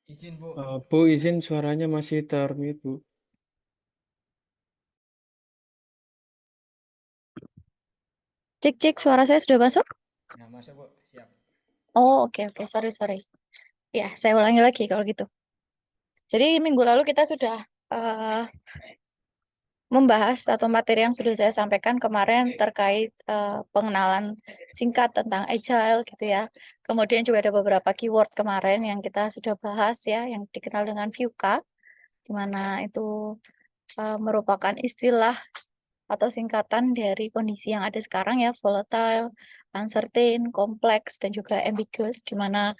Izin, Bu. Bu, izin suaranya masih termute, Bu. Cek cek, suara saya sudah masuk? Nah, masuk, Bu. Siap. Oh, oke oke, sorry sorry. Ya, saya ulangi lagi kalau gitu. Jadi minggu lalu kita sudah eh, membahas atau materi yang sudah saya sampaikan kemarin terkait pengenalan singkat tentang agile gitu ya. Kemudian juga ada beberapa keyword kemarin yang kita sudah bahas ya, yang dikenal dengan VUCA, di mana itu merupakan istilah atau singkatan dari kondisi yang ada sekarang ya, volatile, uncertain, kompleks, dan juga ambiguous, di mana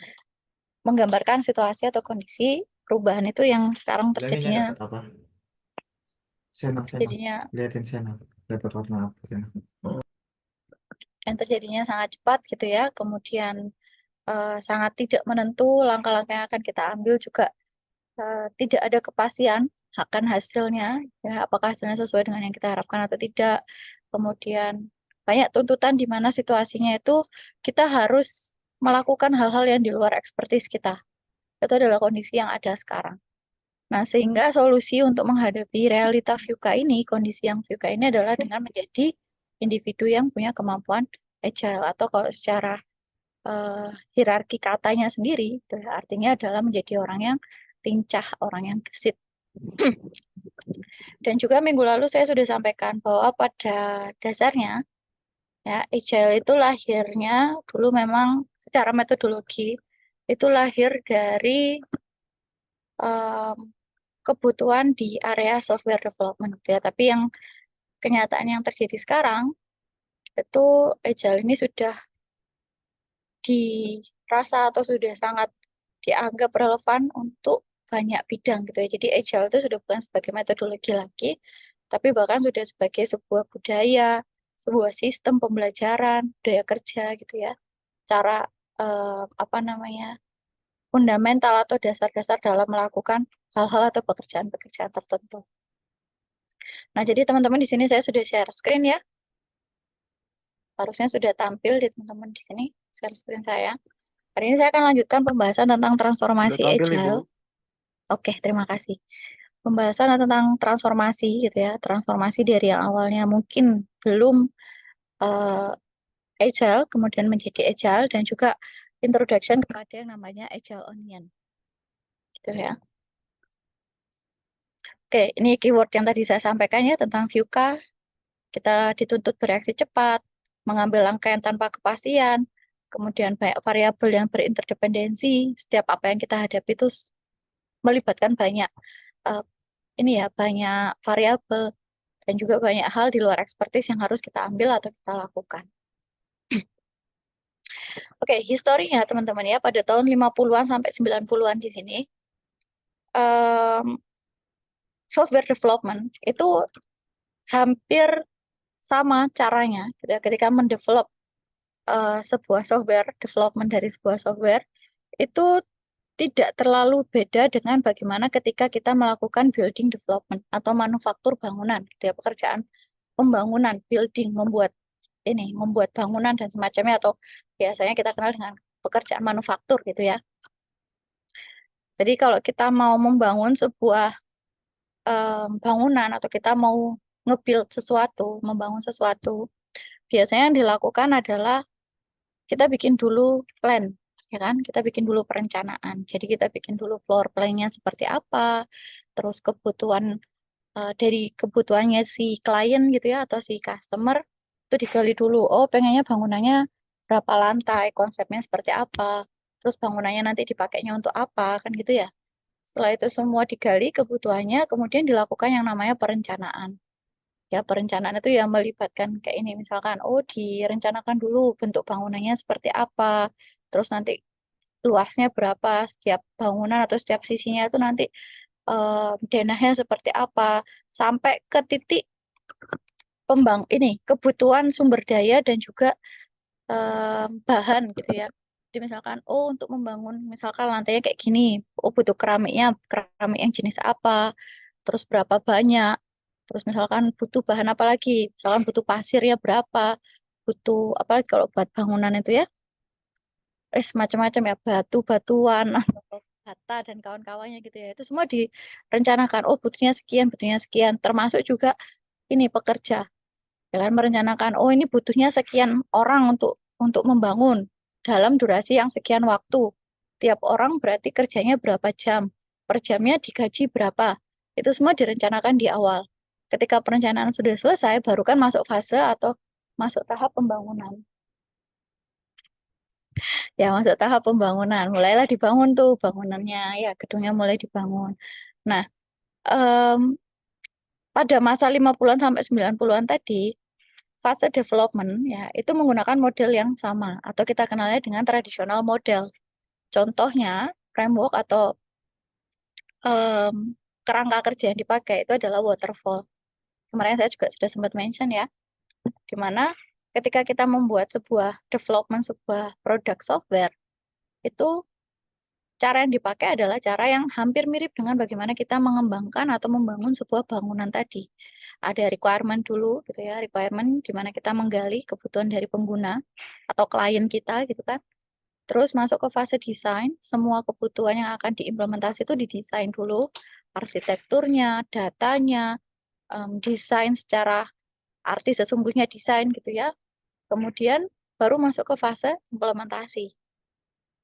menggambarkan situasi atau kondisi perubahan itu yang sekarang Bilangin terjadinya dapat apa? Senang. jadinya Liatin senang. Dapat warna apa senang? yang terjadinya sangat cepat gitu ya, kemudian sangat tidak menentu, langkah-langkah yang akan kita ambil juga tidak ada kepastian akan hasilnya, ya apakah hasilnya sesuai dengan yang kita harapkan atau tidak. Kemudian banyak tuntutan di mana situasinya itu kita harus melakukan hal-hal yang di luar ekspertis kita. Itu adalah kondisi yang ada sekarang. Nah, sehingga solusi untuk menghadapi realita VUCA ini, kondisi yang VUCA ini adalah dengan menjadi individu yang punya kemampuan agile, atau kalau secara hierarki katanya sendiri, itu artinya adalah menjadi orang yang lincah, orang yang gesit. Dan juga minggu lalu saya sudah sampaikan bahwa pada dasarnya ya agile itu lahirnya dulu memang secara metodologi itu lahir dari em, kebutuhan di area software development gitu ya. Tapi yang kenyataan yang terjadi sekarang itu agile ini sudah dirasa atau sudah sangat dianggap relevan untuk banyak bidang gitu ya. Jadi agile itu sudah bukan sebagai metodologi lagi, tapi bahkan sudah sebagai sebuah budaya, sebuah sistem pembelajaran, budaya kerja gitu ya. Cara apa namanya? Fundamental atau dasar-dasar dalam melakukan hal-hal atau pekerjaan-pekerjaan tertentu. Nah, jadi teman-teman di sini saya sudah share screen ya. Harusnya sudah tampil di teman-teman di sini share screen saya. Hari ini saya akan lanjutkan pembahasan tentang transformasi Sudah tampil, Ibu. agile. Oke, terima kasih. Pembahasan tentang transformasi gitu ya. Transformasi dari yang awalnya mungkin belum eh, agile, kemudian menjadi agile, dan juga introduction kepada yang namanya agile onion. Gitu ya. Oke, ini keyword yang tadi saya sampaikan ya tentang VUCA. Kita dituntut bereaksi cepat, mengambil langkah yang tanpa kepastian, kemudian banyak variabel yang berinterdependensi. Setiap apa yang kita hadapi itu melibatkan banyak eh, ini ya, banyak variabel dan juga banyak hal di luar ekspertis yang harus kita ambil atau kita lakukan. Oke, historinya teman-teman ya, pada tahun 50-an sampai 90-an di sini, em, software development itu hampir sama caranya gitu ya. Ketika mendevelop sebuah software, development dari sebuah software, itu tidak terlalu beda dengan bagaimana ketika kita melakukan building development atau manufaktur bangunan, gitu ya, pekerjaan pembangunan, building, membuat bangunan dan semacamnya, atau biasanya kita kenal dengan pekerjaan manufaktur gitu ya. Jadi kalau kita mau membangun sebuah bangunan atau kita mau nge-build sesuatu, membangun sesuatu, biasanya yang dilakukan adalah kita bikin dulu plan, ya kan? Kita bikin dulu perencanaan. Jadi kita bikin dulu floor plan-nya seperti apa, terus kebutuhan dari kebutuhannya si klien gitu ya atau si customer itu digali dulu. Oh, pengennya bangunannya berapa lantai, konsepnya seperti apa, terus bangunannya nanti dipakainya untuk apa, kan gitu ya. Setelah itu semua digali kebutuhannya, kemudian dilakukan yang namanya perencanaan. Ya, perencanaan itu ya melibatkan kayak ini, misalkan, oh direncanakan dulu bentuk bangunannya seperti apa, terus nanti luasnya berapa, setiap bangunan atau setiap sisinya itu nanti denahnya seperti apa, sampai ke titik kebutuhan sumber daya dan juga bahan gitu ya. Jadi misalkan, oh untuk membangun misalkan lantainya kayak gini, oh butuh keramiknya, keramik yang jenis apa, terus berapa banyak, terus misalkan butuh bahan apa lagi, misalkan butuh pasirnya berapa, butuh apalagi kalau buat bangunan itu ya, macam-macam ya, batu-batuan atau data dan kawan-kawannya gitu ya. Itu semua direncanakan. Oh, butuhnya sekian, termasuk juga ini pekerja. Ya kan merencanakan, oh ini butuhnya sekian orang untuk membangun dalam durasi yang sekian waktu. Tiap orang berarti kerjanya berapa jam, per jamnya digaji berapa. Itu semua direncanakan di awal. Ketika perencanaan sudah selesai, baru kan masuk fase atau masuk tahap pembangunan. Ya, masuk tahap pembangunan. Mulailah dibangun tuh bangunannya, ya gedungnya mulai dibangun. Nah, pada masa 50-an sampai 90-an tadi, fase development ya itu menggunakan model yang sama atau kita kenalnya dengan tradisional model. Contohnya framework atau kerangka kerja yang dipakai itu adalah waterfall. Kemarin saya juga sudah sempat mention ya, di mana ketika kita membuat sebuah development sebuah produk software itu cara yang dipakai adalah cara yang hampir mirip dengan bagaimana kita mengembangkan atau membangun sebuah bangunan tadi. Ada requirement dulu gitu ya, requirement di mana kita menggali kebutuhan dari pengguna atau klien kita gitu kan. Terus masuk ke fase desain, semua kebutuhan yang akan diimplementasi itu didesain dulu, arsitekturnya, datanya, desain secara arti sesungguhnya desain gitu ya. Kemudian baru masuk ke fase implementasi.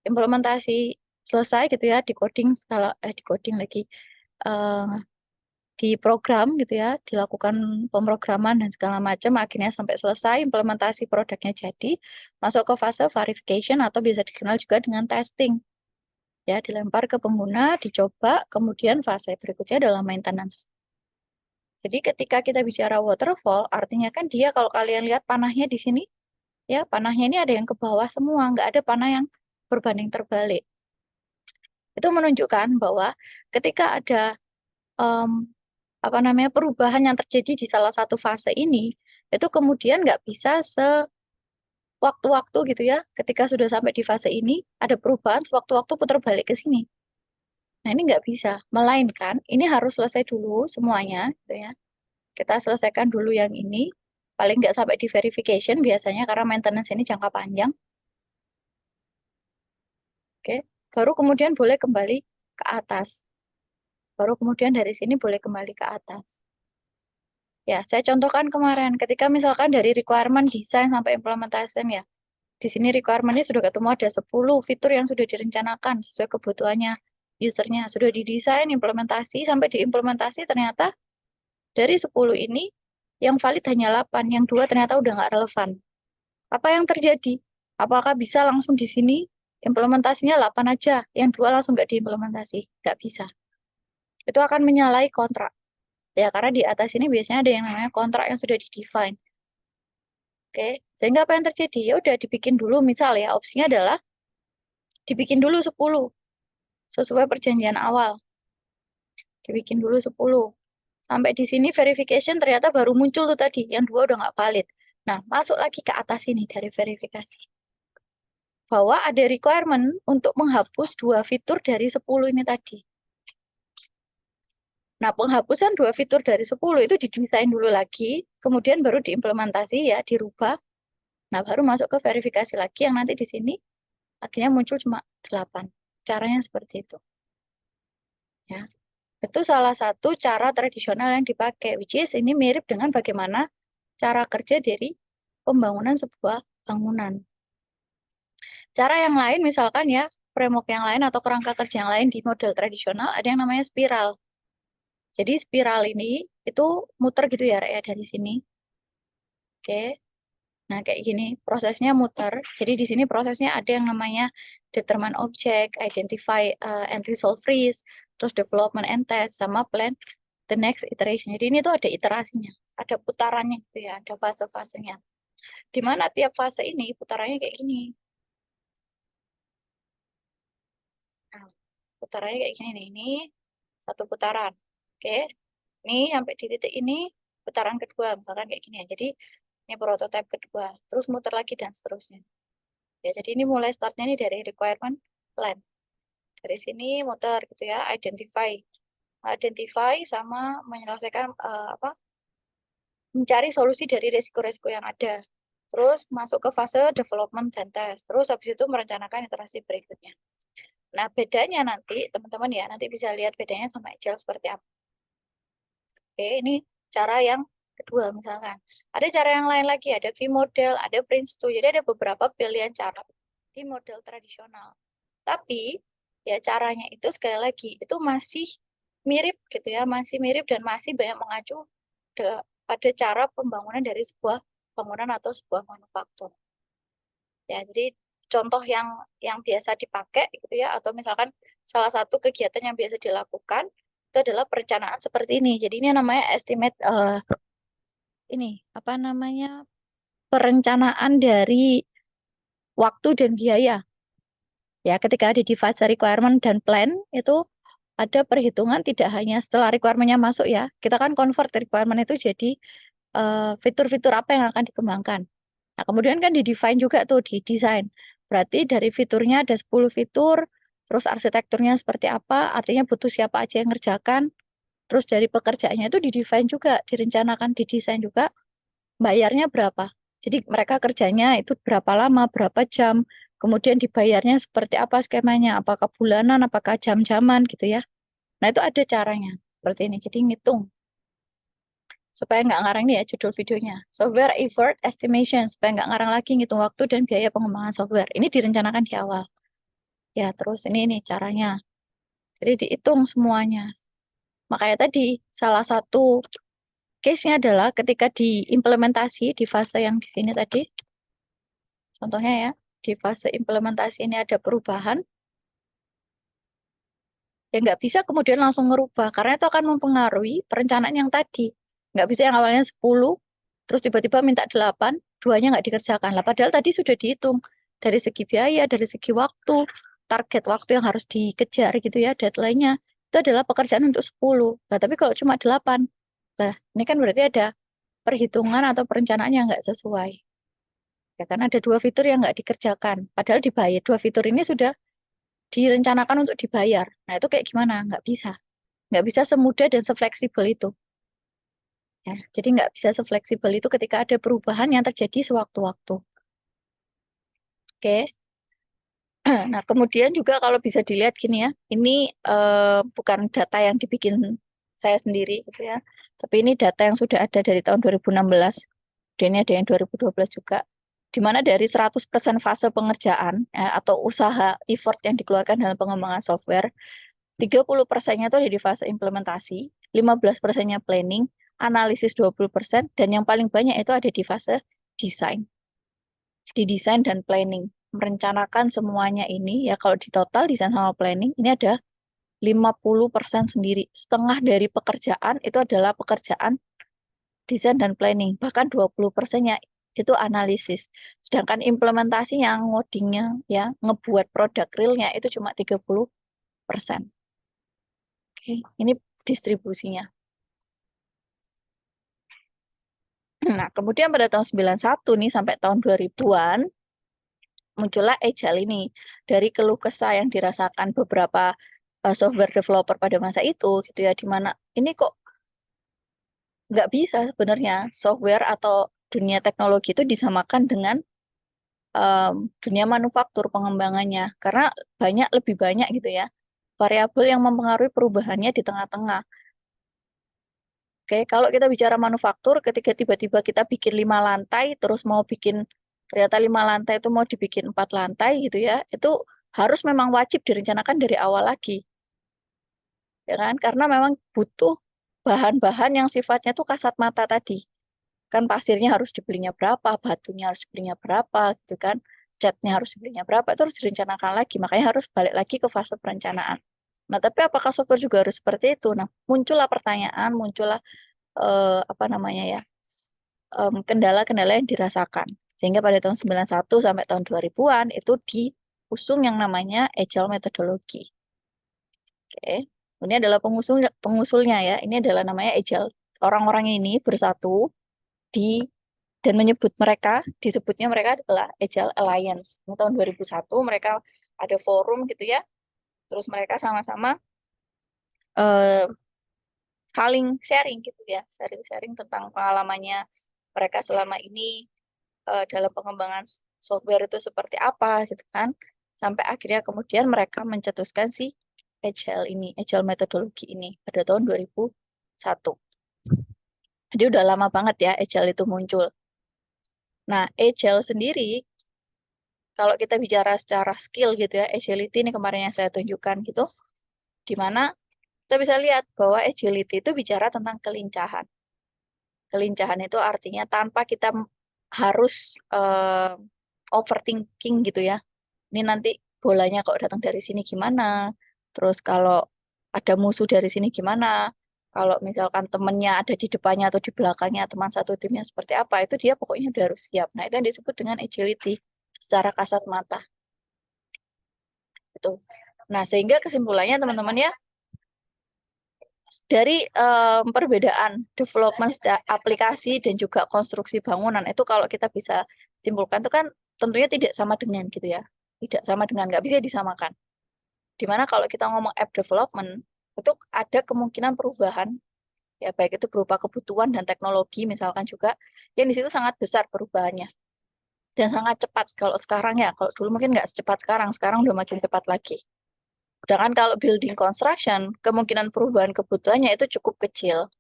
Implementasi selesai gitu ya, decoding decoding lagi di program gitu ya, dilakukan pemrograman dan segala macam, akhirnya sampai selesai implementasi produknya jadi, masuk ke fase verification atau bisa dikenal juga dengan testing. Ya, dilempar ke pengguna, dicoba, kemudian fase berikutnya adalah maintenance. Jadi ketika kita bicara waterfall, artinya kan dia kalau kalian lihat panahnya di sini, ya panahnya ini ada yang ke bawah semua, nggak ada panah yang berbanding terbalik. Itu menunjukkan bahwa ketika ada perubahan yang terjadi di salah satu fase ini, itu kemudian nggak bisa sewaktu-waktu gitu ya, ketika sudah sampai di fase ini, ada perubahan sewaktu-waktu putar balik ke sini. Nah, ini nggak bisa, melainkan ini harus selesai dulu semuanya, gitu ya. Kita selesaikan dulu yang ini, paling nggak sampai di verification biasanya, karena maintenance ini jangka panjang. Oke, baru kemudian boleh kembali ke atas. Baru kemudian dari sini boleh kembali ke atas. Ya, saya contohkan kemarin, ketika misalkan dari requirement desain sampai implementation ya, di sini requirement-nya sudah ketemu ada 10 fitur yang sudah direncanakan sesuai kebutuhannya usernya, sudah didesain, implementasi, sampai diimplementasi ternyata dari 10 ini yang valid hanya 8, yang 2 ternyata udah nggak relevan. Apa yang terjadi? Apakah bisa langsung di sini implementasinya 8 aja, yang 2 langsung nggak diimplementasi? Nggak bisa. Itu akan menyalahi kontrak. Ya, karena di atas ini biasanya ada yang namanya kontrak yang sudah di-define. Oke, sehingga apa yang terjadi? Ya udah dibikin dulu, misal ya, opsinya adalah dibikin dulu 10 sesuai perjanjian awal. Dibikin dulu 10. Sampai di sini verification ternyata baru muncul tuh tadi, yang 2 udah nggak valid. Nah, masuk lagi ke atas ini dari verifikasi. Bahwa ada requirement untuk menghapus 2 fitur dari 10 ini tadi. Nah, penghapusan 2 fitur dari 10 itu didesain dulu lagi, kemudian baru diimplementasi ya, dirubah. Nah, baru masuk ke verifikasi lagi yang nanti di sini akhirnya muncul cuma 8. Caranya seperti itu. Ya. Itu salah satu cara tradisional yang dipakai, which is ini mirip dengan bagaimana cara kerja dari pembangunan sebuah bangunan. Cara yang lain misalkan ya, framework yang lain atau kerangka kerja yang lain di model tradisional ada yang namanya spiral. Jadi spiral ini itu muter gitu ya, Rek, ya dari sini. Oke. Nah, kayak gini, prosesnya muter. Jadi di sini prosesnya ada yang namanya determine object, identify and resolve risk, terus development and test, sama plan the next iteration. Jadi ini tuh ada iterasinya, ada putarannya gitu ya, ada fase-fasenya. Di mana tiap fase ini putarannya kayak gini. Nah, putarannya kayak gini nih. Ini satu putaran. Oke. Ini sampai di titik ini putaran kedua, misalkan kayak gini ya. Jadi ini prototipe kedua, terus muter lagi dan seterusnya. Ya, jadi ini mulai startnya nih dari requirement plan. Dari sini muter gitu ya, identify sama menyelesaikan mencari solusi dari resiko-resiko yang ada. Terus masuk ke fase development dan test. Terus habis itu merencanakan iterasi berikutnya. Nah, bedanya nanti teman-teman ya, nanti bisa lihat bedanya sama Agile seperti apa. Oke, ini cara yang kedua misalkan. Ada cara yang lain lagi, ada V-model, ada Prince2. Jadi ada beberapa pilihan cara di model tradisional. Tapi ya caranya itu sekali lagi itu masih mirip gitu ya, masih mirip dan masih banyak mengacu pada cara pembangunan dari sebuah bangunan atau sebuah manufaktur. Ya, jadi contoh yang biasa dipakai gitu ya, atau misalkan salah satu kegiatan yang biasa dilakukan itu adalah perencanaan seperti ini. Jadi ini namanya estimate ini apa namanya perencanaan dari waktu dan biaya. Ya, ketika ada di fase requirement dan plan itu ada perhitungan tidak hanya setelah requirement-nya masuk ya. Kita kan convert requirement itu jadi fitur-fitur apa yang akan dikembangkan. Nah, kemudian kan di-define juga tuh di desain. Berarti dari fiturnya ada 10 fitur, terus arsitekturnya seperti apa, artinya butuh siapa aja yang ngerjakan. Terus dari pekerjaannya itu di-define juga, direncanakan, didesain juga, bayarnya berapa. Jadi mereka kerjanya itu berapa lama, berapa jam, kemudian dibayarnya seperti apa skemanya, apakah bulanan, apakah jam-jaman gitu ya. Nah, itu ada caranya seperti ini. Jadi ngitung supaya nggak ngarang nih ya judul videonya. Software effort estimation supaya nggak ngarang lagi ngitung waktu dan biaya pengembangan software. Ini direncanakan di awal. Ya, terus ini caranya. Jadi dihitung semuanya. Makanya tadi salah satu case-nya adalah ketika diimplementasi di fase yang di sini tadi. Contohnya ya, di fase implementasi ini ada perubahan. Ya nggak bisa kemudian langsung ngerubah, karena itu akan mempengaruhi perencanaan yang tadi. Nggak bisa yang awalnya 10, terus tiba-tiba minta 8, duanya nggak dikerjakan. Lah, padahal tadi sudah dihitung dari segi biaya, dari segi waktu, target waktu yang harus dikejar gitu ya, deadline-nya. Itu adalah pekerjaan untuk 10. Nah, tapi kalau cuma 8, lah ini kan berarti ada perhitungan atau perencanaan yang nggak sesuai. Ya kan ada 2 fitur yang nggak dikerjakan, padahal dibayar. 2 fitur ini sudah direncanakan untuk dibayar. Nah, itu kayak gimana? Nggak bisa. Nggak bisa semudah dan sefleksibel itu. Ya, jadi nggak bisa sefleksibel itu ketika ada perubahan yang terjadi sewaktu-waktu. Oke. Nah, kemudian juga kalau bisa dilihat gini ya, ini bukan data yang dibikin saya sendiri gitu ya, tapi ini data yang sudah ada dari tahun 2016. Dan ini ada yang 2012 juga. Di mana dari 100% fase pengerjaan atau usaha effort yang dikeluarkan dalam pengembangan software, 30%-nya itu ada di fase implementasi, 15%-nya planning, analisis 20%, dan yang paling banyak itu ada di fase desain. Di desain dan planning. Merencanakan semuanya ini, ya kalau di total desain sama planning, ini ada 50% sendiri. Setengah dari pekerjaan itu adalah pekerjaan desain dan planning. Bahkan 20%-nya itu analisis. Sedangkan implementasi yang ngodingnya, ya, ngebuat produk realnya itu cuma 30%. Oke, ini distribusinya. Nah, kemudian pada tahun 91 nih sampai tahun 2000-an muncullah Agile ini. Dari keluh kesah yang dirasakan beberapa software developer pada masa itu gitu ya, di mana ini kok nggak bisa sebenarnya software atau dunia teknologi itu disamakan dengan dunia manufaktur pengembangannya karena lebih banyak gitu ya variabel yang mempengaruhi perubahannya di tengah-tengah. Oke, kalau kita bicara manufaktur, ketika tiba-tiba kita bikin 5 lantai, terus mau bikin, ternyata 5 lantai itu mau dibikin 4 lantai gitu ya, itu harus memang wajib direncanakan dari awal lagi. Ya kan? Karena memang butuh bahan-bahan yang sifatnya tuh kasat mata tadi. Kan pasirnya harus dibelinya berapa, batunya harus dibelinya berapa, gitu kan. Catnya harus dibelinya berapa, itu harus direncanakan lagi. Makanya harus balik lagi ke fase perencanaan. Nah, tapi apakah software juga harus seperti itu? Nah, muncullah pertanyaan, muncullah apa namanya ya, kendala-kendala yang dirasakan. Sehingga pada tahun 91 sampai tahun 2000-an itu diusung yang namanya Agile Methodology. Oke. Ini adalah pengusulnya ya. Ini adalah namanya Agile. Orang-orang ini bersatu di dan disebutnya mereka adalah Agile Alliance. Ini tahun 2001 mereka ada forum gitu ya. Terus mereka sama-sama eh, saling sharing gitu ya, sharing-sharing tentang pengalamannya mereka selama ini dalam pengembangan software itu seperti apa gitu kan. sampai akhirnya kemudian mereka mencetuskan si Agile metodologi ini pada tahun 2001. Jadi udah lama banget ya Agile itu muncul. Nah, Agile sendiri, kalau kita bicara secara skill gitu ya, agility ini kemarin yang saya tunjukkan gitu, di mana kita bisa lihat bahwa agility itu bicara tentang kelincahan. Kelincahan itu artinya tanpa kita harus overthinking gitu ya. Ini nanti bolanya kalau datang dari sini gimana, terus kalau ada musuh dari sini gimana, kalau misalkan temennya ada di depannya atau di belakangnya teman satu timnya seperti apa, itu dia pokoknya udah harus siap. Nah, itu yang disebut dengan agility secara kasat mata. Itu. Nah, sehingga kesimpulannya teman-teman ya, dari perbedaan development aplikasi dan juga konstruksi bangunan itu kalau kita bisa simpulkan itu kan tentunya tidak sama dengan gitu ya. Tidak sama dengan, nggak bisa disamakan. Dimana kalau kita ngomong app development, itu ada kemungkinan perubahan, ya baik itu berupa kebutuhan dan teknologi misalkan juga, yang di situ sangat besar perubahannya. Dan sangat cepat kalau sekarang ya, kalau dulu mungkin nggak secepat sekarang udah makin cepat lagi. Sedangkan kalau building construction, kemungkinan perubahan kebutuhannya itu cukup kecil.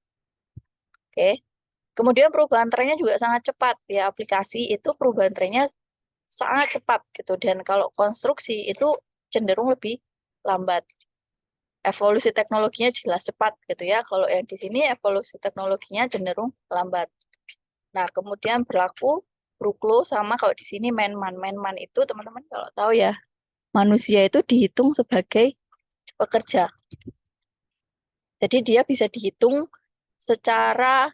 Oke. Kemudian perubahan trennya juga sangat cepat, ya aplikasi itu perubahan trennya sangat cepat gitu. Dan kalau konstruksi itu cenderung lebih lambat. Evolusi teknologinya jelas cepat gitu ya. Kalau yang di sini evolusi teknologinya cenderung lambat. Nah, kemudian berlaku Bruglo sama kalau di sini man-man. Man-man itu teman-teman kalau tahu ya, manusia itu dihitung sebagai pekerja. Jadi dia bisa dihitung secara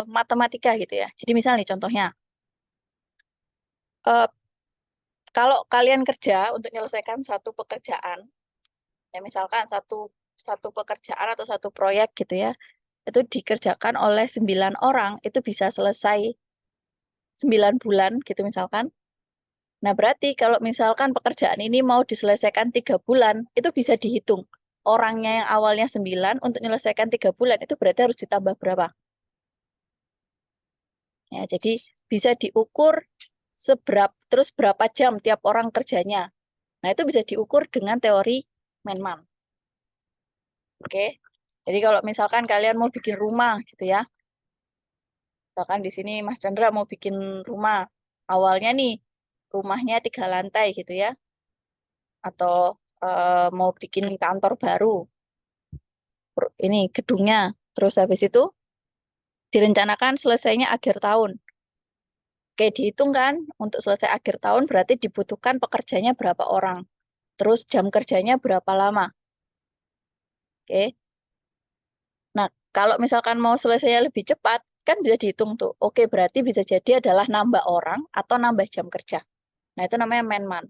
matematika gitu ya. Jadi misalnya contohnya, eh, kalau kalian kerja untuk menyelesaikan satu pekerjaan, ya misalkan satu pekerjaan atau satu proyek gitu ya, itu dikerjakan oleh 9 orang, itu bisa selesai 9 bulan gitu misalkan. Nah, berarti kalau misalkan pekerjaan ini mau diselesaikan 3 bulan, itu bisa dihitung. Orangnya yang awalnya 9 untuk menyelesaikan 3 bulan, itu berarti harus ditambah berapa? Ya, jadi bisa diukur terus berapa jam tiap orang kerjanya. Nah, itu bisa diukur dengan teori Man-Man. Oke. Jadi kalau misalkan kalian mau bikin rumah gitu ya. Misalkan di sini Mas Chandra mau bikin rumah. Awalnya nih rumahnya 3 lantai gitu ya. Atau mau bikin kantor baru. Ini gedungnya. Terus habis itu direncanakan selesainya akhir tahun. Oke, dihitung kan untuk selesai akhir tahun berarti dibutuhkan pekerjanya berapa orang. Terus jam kerjanya berapa lama. Oke. Nah, kalau misalkan mau selesainya lebih cepat, kan bisa dihitung tuh. Oke, berarti bisa jadi adalah nambah orang atau nambah jam kerja. Nah, itu namanya man-man.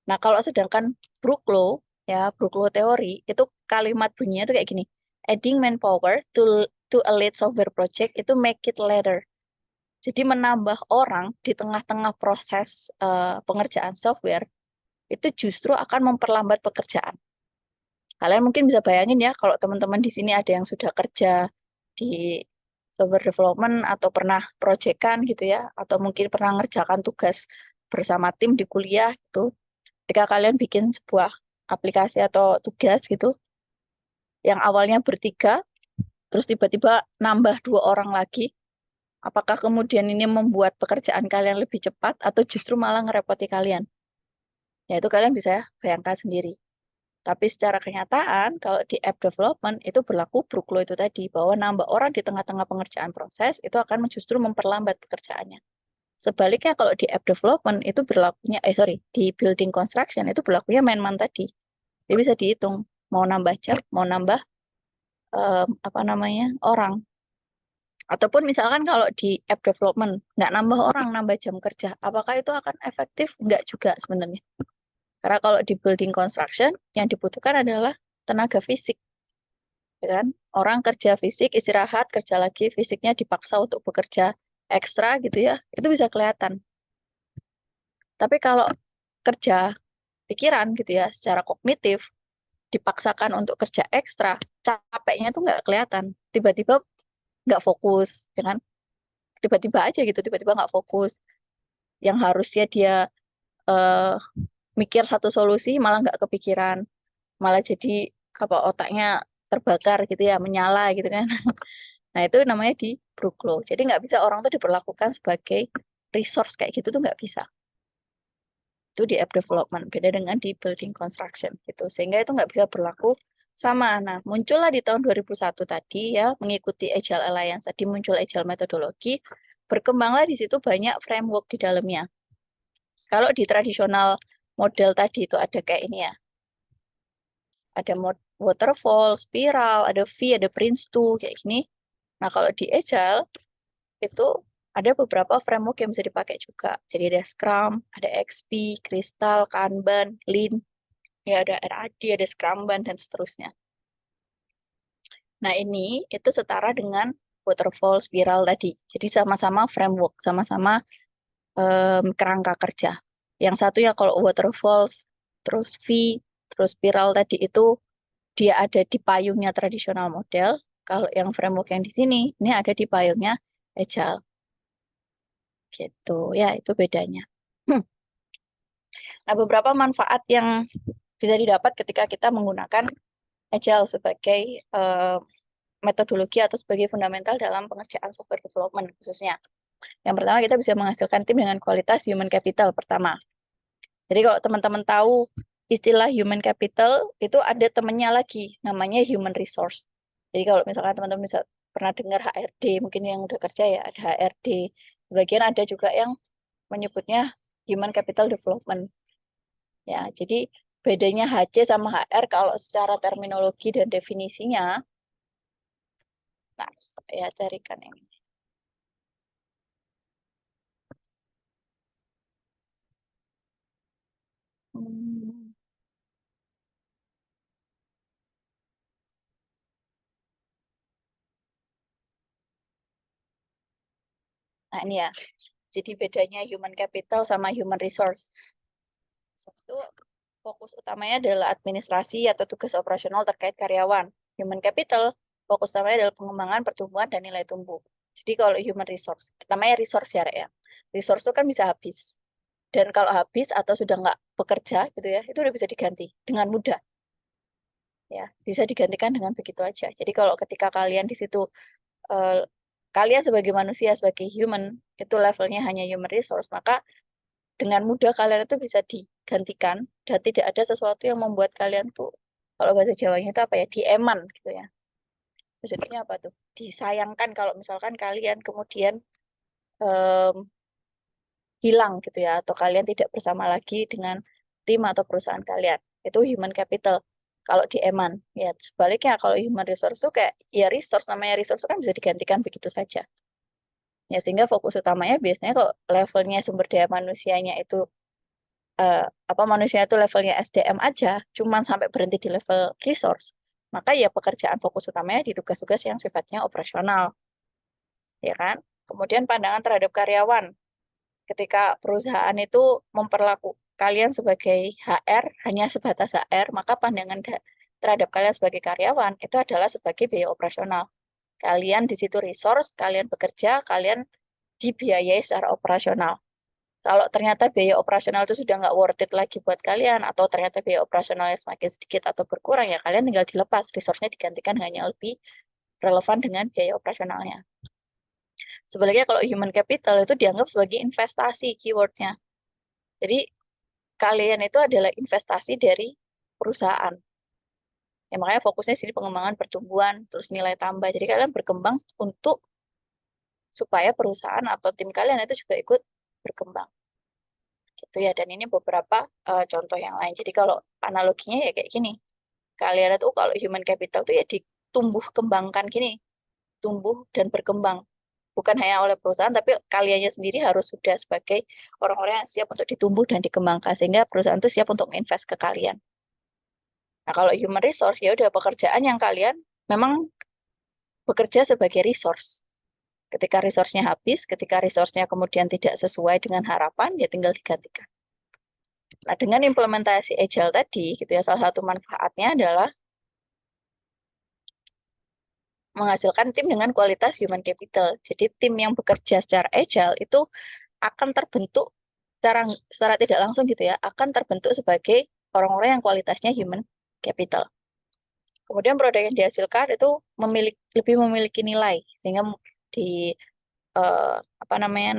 Nah, kalau sedangkan Brooklow, ya Brooklow teori, itu kalimat bunyinya itu kayak gini. Adding manpower to a lead software project itu make it later. Jadi menambah orang di tengah-tengah proses pengerjaan software, itu justru akan memperlambat pekerjaan. Kalian mungkin bisa bayangin ya, kalau teman-teman di sini ada yang sudah kerja di software development atau pernah proyekan gitu ya, atau mungkin pernah ngerjakan tugas bersama tim di kuliah gitu. Ketika kalian bikin sebuah aplikasi atau tugas gitu, yang awalnya bertiga, terus tiba-tiba nambah 2 orang lagi, apakah kemudian ini membuat pekerjaan kalian lebih cepat atau justru malah ngerepoti kalian? Ya itu kalian bisa bayangkan sendiri. Tapi secara kenyataan, kalau di app development itu berlaku Brooklow itu tadi, bahwa nambah orang di tengah-tengah pengerjaan proses itu akan justru memperlambat pekerjaannya. Sebaliknya kalau di app development itu berlakunya, di building construction itu berlakunya man-man tadi. Jadi bisa dihitung, mau nambah jam, mau nambah orang. Ataupun misalkan kalau di app development nggak nambah orang, nambah jam kerja, apakah itu akan efektif? Nggak juga sebenarnya. Karena kalau di building construction, yang dibutuhkan adalah tenaga fisik. Ya kan? Orang kerja fisik, istirahat, kerja lagi, fisiknya dipaksa untuk bekerja ekstra gitu ya, itu bisa kelihatan. Tapi kalau kerja pikiran gitu ya, secara kognitif, dipaksakan untuk kerja ekstra, capeknya tuh nggak kelihatan. Tiba-tiba nggak fokus, ya kan? Tiba-tiba aja gitu, tiba-tiba nggak fokus. Yang harusnya dia eh, mikir satu solusi malah nggak kepikiran, malah jadi apa otaknya terbakar gitu ya, menyala gitu kan. Nah itu namanya di Brooklow. Jadi nggak bisa orang tuh diperlakukan sebagai resource kayak gitu tuh nggak bisa. Itu di app development, beda dengan di building construction gitu. Sehingga itu nggak bisa berlaku sama. Nah, muncullah di tahun 2001 tadi ya, mengikuti Agile Alliance. Tadi muncul Agile metodologi, berkembanglah di situ banyak framework di dalamnya. Kalau di tradisional model tadi itu ada kayak ini ya. Ada waterfall, spiral, ada V, ada Prince2, kayak gini. Nah, kalau di Agile, itu ada beberapa framework yang bisa dipakai juga. Jadi ada Scrum, ada XP, Crystal, Kanban, Lean, ya ada RAD, ada Scrumban, dan seterusnya. Nah, ini itu setara dengan waterfall, spiral tadi. Jadi sama-sama framework, sama-sama kerangka kerja. Yang satu ya kalau waterfall, terus V, terus spiral tadi itu dia ada di payungnya tradisional model. Kalau yang framework yang di sini, ini ada di payungnya Agile. Gitu, ya itu bedanya. Nah, beberapa manfaat yang bisa didapat ketika kita menggunakan Agile sebagai metodologi atau sebagai fundamental dalam pengerjaan software development khususnya. Yang pertama, kita bisa menghasilkan tim dengan kualitas human capital pertama. Jadi kalau teman-teman tahu istilah human capital, itu ada temennya lagi, namanya human resource. Jadi kalau misalkan teman-teman bisa pernah dengar HRD, mungkin yang udah kerja ya, ada HRD. Bagian ada juga yang menyebutnya human capital development. Ya, jadi bedanya HC sama HR kalau secara terminologi dan definisinya, nah saya carikan ini. Hmm. Nah ini ya, jadi bedanya human capital sama human resource. Resource itu fokus utamanya adalah administrasi atau tugas operasional terkait karyawan. Human capital fokus utamanya adalah pengembangan, pertumbuhan, dan nilai tumbuh. Jadi kalau human resource, namanya resource ya. Resource itu kan bisa habis. Dan kalau habis atau sudah nggak bekerja gitu ya, itu udah bisa diganti dengan mudah. Ya, bisa digantikan dengan begitu aja. Jadi kalau ketika kalian di situ kalian sebagai manusia, sebagai human, itu levelnya hanya human resource, maka dengan mudah kalian itu bisa digantikan dan tidak ada sesuatu yang membuat kalian tuh, kalau bahasa Jawanya itu apa ya, dieman gitu ya. Maksudnya apa tuh? Disayangkan kalau misalkan kalian kemudian em, hilang gitu ya, atau kalian tidak bersama lagi dengan tim atau perusahaan kalian. Itu human capital. Kalau di Eman, ya sebaliknya kalau human resource itu kayak ya resource, namanya resource kan bisa digantikan begitu saja. Ya sehingga fokus utamanya biasanya kok levelnya sumber daya manusianya itu apa manusia itu levelnya SDM aja, cuman sampai berhenti di level resource, maka ya pekerjaan fokus utamanya di tugas-tugas yang sifatnya operasional, ya kan? Kemudian pandangan terhadap karyawan, ketika perusahaan itu memperlaku kalian sebagai HR hanya sebatas HR, maka pandangan terhadap kalian sebagai karyawan itu adalah sebagai biaya operasional. Kalian di situ resource, kalian bekerja, kalian dibiayai secara operasional. Kalau ternyata biaya operasional itu sudah nggak worth it lagi buat kalian, atau ternyata biaya operasionalnya semakin sedikit atau berkurang, ya kalian tinggal dilepas, resource-nya digantikan hanya lebih relevan dengan biaya operasionalnya. Sebaliknya kalau human capital itu dianggap sebagai investasi keywordnya. Jadi kalian itu adalah investasi dari perusahaan. Ya, makanya fokusnya sini pengembangan pertumbuhan, terus nilai tambah. Jadi kalian berkembang untuk supaya perusahaan atau tim kalian itu juga ikut berkembang. Gitu ya. Dan ini beberapa contoh yang lain. Jadi kalau analoginya ya kayak gini. Kalian itu kalau human capital itu ya ditumbuh kembangkan gini. Tumbuh dan berkembang. Bukan hanya oleh perusahaan, tapi kaliannya sendiri harus sudah sebagai orang-orang yang siap untuk ditumbuh dan dikembangkan. Sehingga perusahaan itu siap untuk invest ke kalian. Nah, kalau human resource, ya udah pekerjaan yang kalian memang bekerja sebagai resource. Ketika resource-nya habis, ketika resource-nya kemudian tidak sesuai dengan harapan, ya tinggal digantikan. Nah, dengan implementasi Agile tadi, gitu ya, salah satu manfaatnya adalah menghasilkan tim dengan kualitas human capital. Jadi tim yang bekerja secara Agile itu akan terbentuk secara tidak langsung gitu ya, akan terbentuk sebagai orang-orang yang kualitasnya human capital. Kemudian produk yang dihasilkan itu lebih memiliki nilai, sehingga di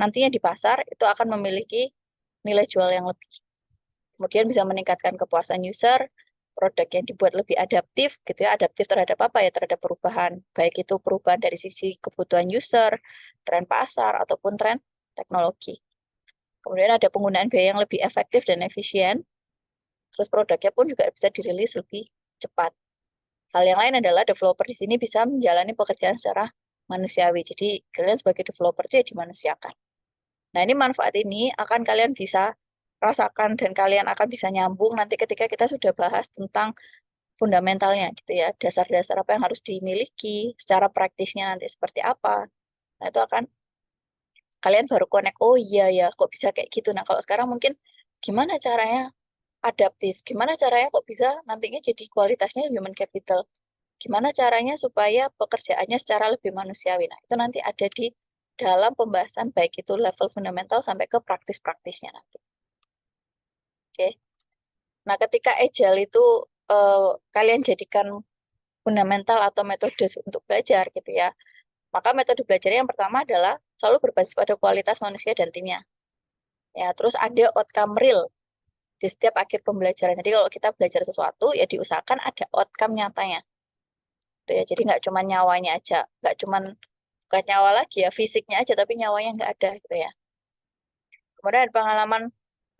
nantinya di pasar itu akan memiliki nilai jual yang lebih. Kemudian bisa meningkatkan kepuasan user, produk yang dibuat lebih adaptif gitu ya, adaptif terhadap apa ya, terhadap perubahan, baik itu perubahan dari sisi kebutuhan user, tren pasar ataupun tren teknologi. Kemudian ada penggunaan biaya yang lebih efektif dan efisien, terus produknya pun juga bisa dirilis lebih cepat. Hal yang lain adalah developer di sini bisa menjalani pekerjaan secara manusiawi. Jadi kalian sebagai developer itu ya dimanusiakan. Nah, ini manfaat ini akan kalian bisa rasakan dan kalian akan bisa nyambung nanti ketika kita sudah bahas tentang fundamentalnya gitu ya, dasar-dasar apa yang harus dimiliki, secara praktisnya nanti seperti apa. Nah, itu akan kalian baru connect, oh iya ya, kok bisa kayak gitu. Nah, kalau sekarang mungkin gimana caranya adaptif, gimana caranya kok bisa nantinya jadi kualitasnya human capital, gimana caranya supaya pekerjaannya secara lebih manusiawi. Nah, itu nanti ada di dalam pembahasan baik itu level fundamental sampai ke praktis-praktisnya nanti. Oke. Nah, ketika agile itu kalian jadikan fundamental atau metode untuk belajar gitu ya. Maka metode belajarnya yang pertama adalah selalu berbasis pada kualitas manusia dan timnya. Ya, terus ada outcome real di setiap akhir pembelajaran. Jadi kalau kita belajar sesuatu ya diusahakan ada outcome nyatanya. Gitu ya. Jadi nggak cuma nyawanya aja, nggak cuma bukan nyawa lagi ya, fisiknya aja tapi nyawanya nggak ada gitu ya. Kemudian ada pengalaman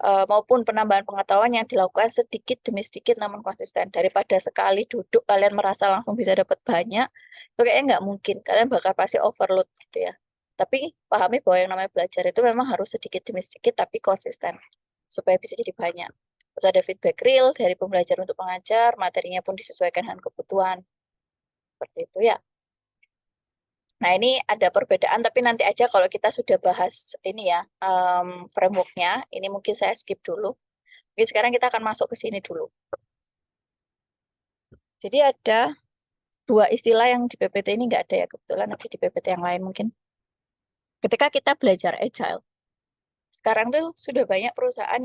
maupun penambahan pengetahuan yang dilakukan sedikit demi sedikit namun konsisten. Daripada sekali duduk kalian merasa langsung bisa dapat banyak, itu kayaknya nggak mungkin. Kalian bakal pasti overload gitu ya. Tapi pahami bahwa yang namanya belajar itu memang harus sedikit demi sedikit tapi konsisten supaya bisa jadi banyak. Terus ada feedback real dari pembelajar untuk pengajar, materinya pun disesuaikan dengan kebutuhan. Seperti itu ya. Nah, ini ada perbedaan, tapi nanti aja kalau kita sudah bahas ini ya, framework-nya, ini mungkin saya skip dulu. Mungkin sekarang kita akan masuk ke sini dulu. Jadi ada dua istilah yang di PPT ini nggak ada ya, kebetulan ada di PPT yang lain mungkin. Ketika kita belajar Agile, sekarang tuh sudah banyak perusahaan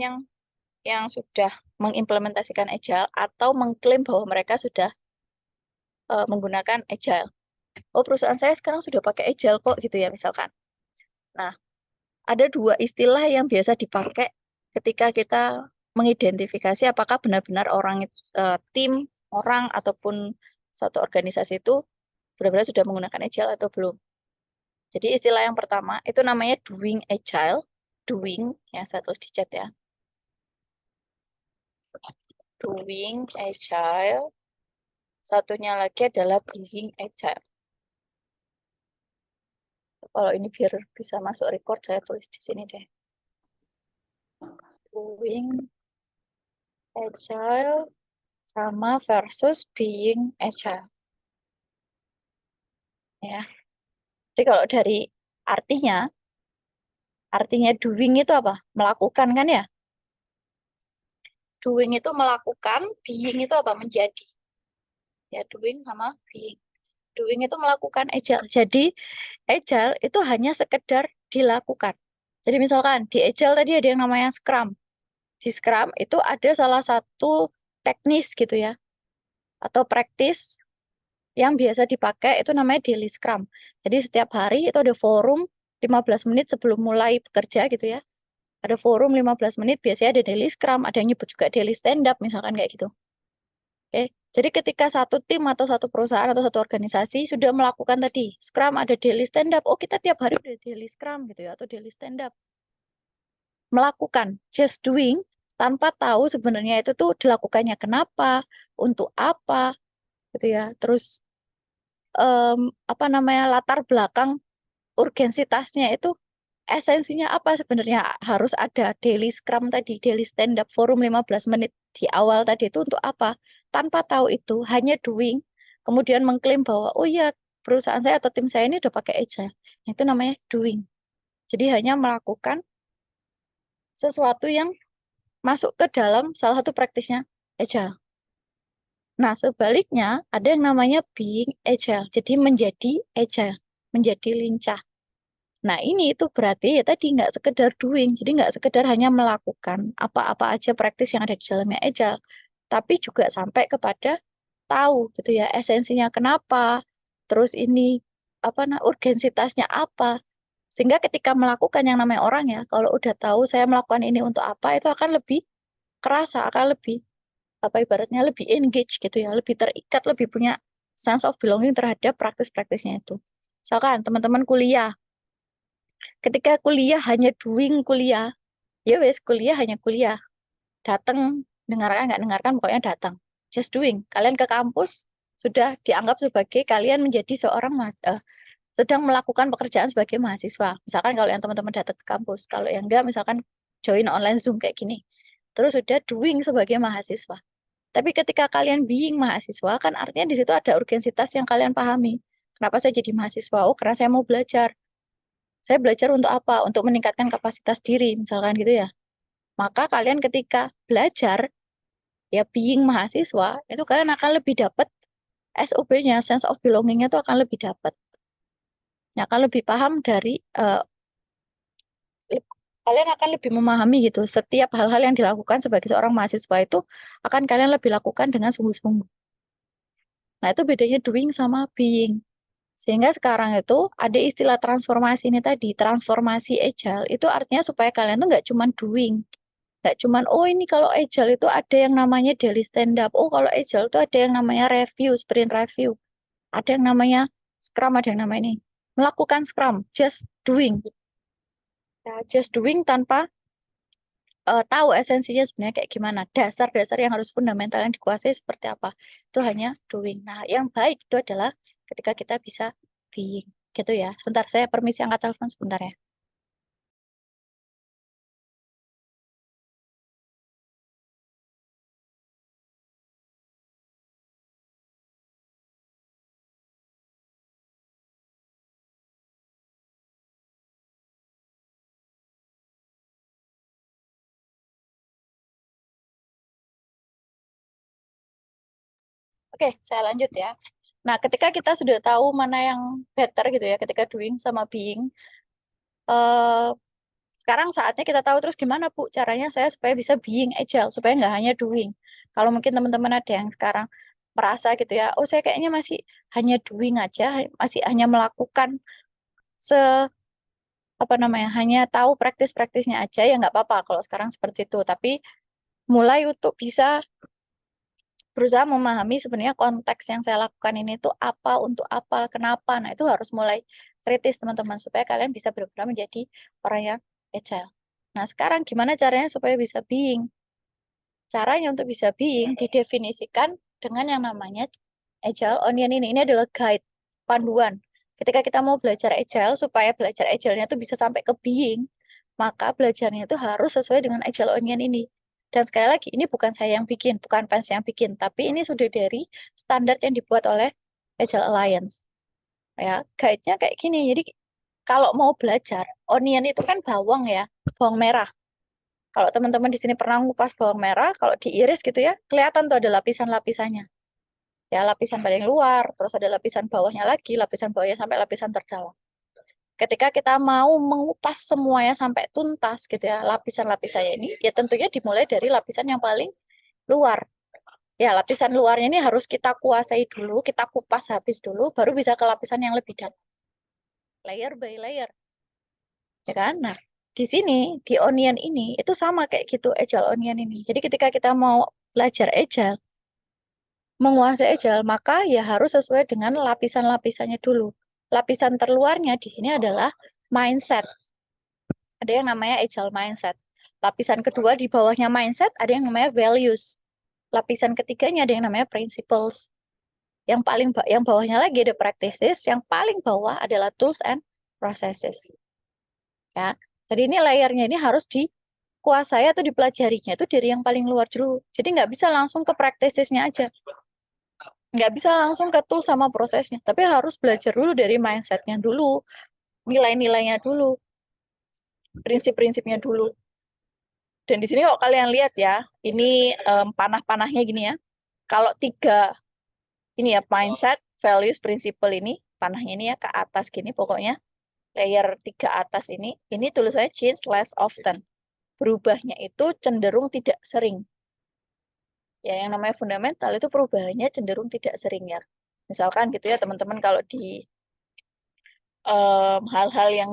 yang sudah mengimplementasikan Agile atau mengklaim bahwa mereka sudah menggunakan Agile. Oh, perusahaan saya sekarang sudah pakai Agile kok gitu ya misalkan. Nah, ada dua istilah yang biasa dipakai ketika kita mengidentifikasi apakah benar-benar tim, orang, ataupun satu organisasi itu benar-benar sudah menggunakan Agile atau belum. Jadi istilah yang pertama itu namanya doing Agile. Doing, yang saya tulis di chat ya. Doing Agile. Satunya lagi adalah being Agile. Kalau ini biar bisa masuk record, saya tulis di sini deh. Doing Agile sama versus being Agile. Ya. Jadi kalau dari artinya doing itu apa? Melakukan kan ya? Doing itu melakukan, being itu apa? Menjadi. Ya, doing sama being. Doing itu melakukan Agile. Jadi Agile itu hanya sekedar dilakukan. Jadi misalkan di Agile tadi ada yang namanya Scrum. Di Scrum itu ada salah satu teknis gitu ya, atau practice yang biasa dipakai itu namanya daily Scrum. Jadi setiap hari itu ada forum 15 menit sebelum mulai bekerja gitu ya. Ada forum 15 menit, biasanya ada daily Scrum, ada yang nyebut juga daily stand up misalkan kayak gitu. Oke. Jadi ketika satu tim atau satu perusahaan atau satu organisasi sudah melakukan tadi Scrum, ada daily stand up, oh kita tiap hari udah daily Scrum gitu ya, atau daily stand up. Melakukan, just doing, tanpa tahu sebenarnya itu tuh dilakukannya kenapa, untuk apa, gitu ya. Terus latar belakang urgensitasnya itu esensinya apa sebenarnya, harus ada daily Scrum tadi, daily stand up forum 15 menit di awal tadi itu untuk apa? Tanpa tahu itu, hanya doing, kemudian mengklaim bahwa oh iya perusahaan saya atau tim saya ini udah pakai Agile. Itu namanya doing. Jadi hanya melakukan sesuatu yang masuk ke dalam salah satu praktisnya Agile. Nah, sebaliknya ada yang namanya being Agile. Jadi menjadi Agile, menjadi lincah. Nah, ini itu berarti ya tadi nggak sekedar doing, jadi nggak sekedar hanya melakukan apa-apa aja praktis yang ada di dalamnya agile, tapi juga sampai kepada tahu gitu ya esensinya kenapa, terus ini urgensitasnya apa, sehingga ketika melakukan yang namanya orang ya, kalau udah tahu saya melakukan ini untuk apa, itu akan lebih kerasa, akan lebih ibaratnya lebih engage gitu ya, lebih terikat, lebih punya sense of belonging terhadap praktis-praktisnya itu. Misalkan teman-teman kuliah, ketika kuliah hanya doing kuliah, ya wes kuliah hanya kuliah, datang dengarkan nggak dengarkan pokoknya datang, just doing. Kalian ke kampus sudah dianggap sebagai kalian menjadi seorang sedang melakukan pekerjaan sebagai mahasiswa. Misalkan kalau yang teman-teman datang ke kampus, kalau yang enggak misalkan join online Zoom kayak gini. Terus sudah doing sebagai mahasiswa. Tapi ketika kalian being mahasiswa, kan artinya di situ ada urgensitas yang kalian pahami. Kenapa saya jadi mahasiswa? Oh, karena saya mau belajar. Saya belajar untuk apa? Untuk meningkatkan kapasitas diri, misalkan gitu ya. Maka kalian ketika belajar, ya being mahasiswa, itu kalian akan lebih dapat SOB-nya, sense of belonging-nya itu akan lebih dapat. Ya, akan lebih paham dari kalian akan lebih memahami gitu setiap hal-hal yang dilakukan sebagai seorang mahasiswa itu akan kalian lebih lakukan dengan sungguh-sungguh. Nah, itu bedanya doing sama being. Sehingga sekarang itu ada istilah transformasi ini tadi, transformasi agile itu artinya supaya kalian tuh nggak cuman doing, nggak cuman oh ini kalau agile itu ada yang namanya daily stand up, oh kalau agile itu ada yang namanya review, sprint review, ada yang namanya scrum, ada yang namanya ini melakukan scrum, just doing. Ya, just doing tanpa tahu esensinya sebenarnya kayak gimana, dasar-dasar yang harus fundamental yang dikuasai seperti apa. Itu hanya doing. Nah, yang baik itu adalah ketika kita bisa being. Gitu ya. Sebentar, saya permisi angkat telepon sebentar ya. Oke, saya lanjut ya. Nah, ketika kita sudah tahu mana yang better gitu ya, ketika doing sama being, eh, sekarang saatnya kita tahu terus gimana Bu caranya saya supaya bisa being agile, supaya nggak hanya doing. Kalau mungkin teman-teman ada yang sekarang merasa gitu ya, oh saya kayaknya masih hanya doing aja, masih hanya melakukan se hanya tahu praktis-praktisnya aja ya nggak apa-apa kalau sekarang seperti itu. Tapi mulai untuk bisa berusaha memahami sebenarnya konteks yang saya lakukan ini tuh apa, untuk apa, kenapa. Nah, itu harus mulai kritis teman-teman supaya kalian bisa benar-benar menjadi orang yang agile. Nah, sekarang gimana caranya supaya bisa being? Caranya untuk bisa being didefinisikan dengan yang namanya Agile Onion ini. Ini adalah guide, panduan. Ketika kita mau belajar Agile, supaya belajar Agile-nya itu bisa sampai ke being, maka belajarnya itu harus sesuai dengan Agile Onion ini. Dan sekali lagi, ini bukan saya yang bikin, bukan fans yang bikin, tapi ini sudah dari standar yang dibuat oleh Agile Alliance. Ya, guide-nya kayak gini. Jadi, kalau mau belajar, onion itu kan bawang ya, bawang merah. Kalau teman-teman di sini pernah ngupas bawang merah, kalau diiris gitu ya, kelihatan tuh ada lapisan-lapisannya. Ya, lapisan paling luar, terus ada lapisan bawahnya lagi, lapisan bawahnya sampai lapisan terdalam. Ketika kita mau mengupas semuanya sampai tuntas gitu ya, lapisan-lapisannya ini, ya tentunya dimulai dari lapisan yang paling luar. Ya, lapisan luarnya ini harus kita kuasai dulu, kita kupas habis dulu, baru bisa ke lapisan yang lebih dalam. Layer by layer. Ya kan? Nah, di sini, di onion ini, itu sama kayak gitu, agile onion ini. Jadi ketika kita mau belajar agile, menguasai agile, maka ya harus sesuai dengan lapisan-lapisannya dulu. Lapisan terluarnya di sini adalah mindset. Ada yang namanya agile mindset. Lapisan kedua di bawahnya mindset ada yang namanya values. Lapisan ketiganya ada yang namanya principles. Yang bawahnya lagi ada practices, yang paling bawah adalah tools and processes. Ya. Jadi ini layernya ini harus dikuasai atau dipelajarinya itu dari yang paling luar dulu. Jadi nggak bisa langsung ke practicesnya aja. Nggak bisa langsung ke tool sama prosesnya, tapi harus belajar dulu dari mindsetnya dulu, nilai-nilainya dulu, prinsip-prinsipnya dulu. Dan di sini kalau kalian lihat ya, ini panah-panahnya gini ya. Kalau tiga ini ya mindset, values, principle ini panahnya ini ya ke atas gini pokoknya layer 3 atas ini tulisannya change less often. Berubahnya itu cenderung tidak sering. Ya, yang namanya fundamental itu perubahannya cenderung tidak sering ya. Misalkan gitu ya teman-teman, kalau di hal-hal yang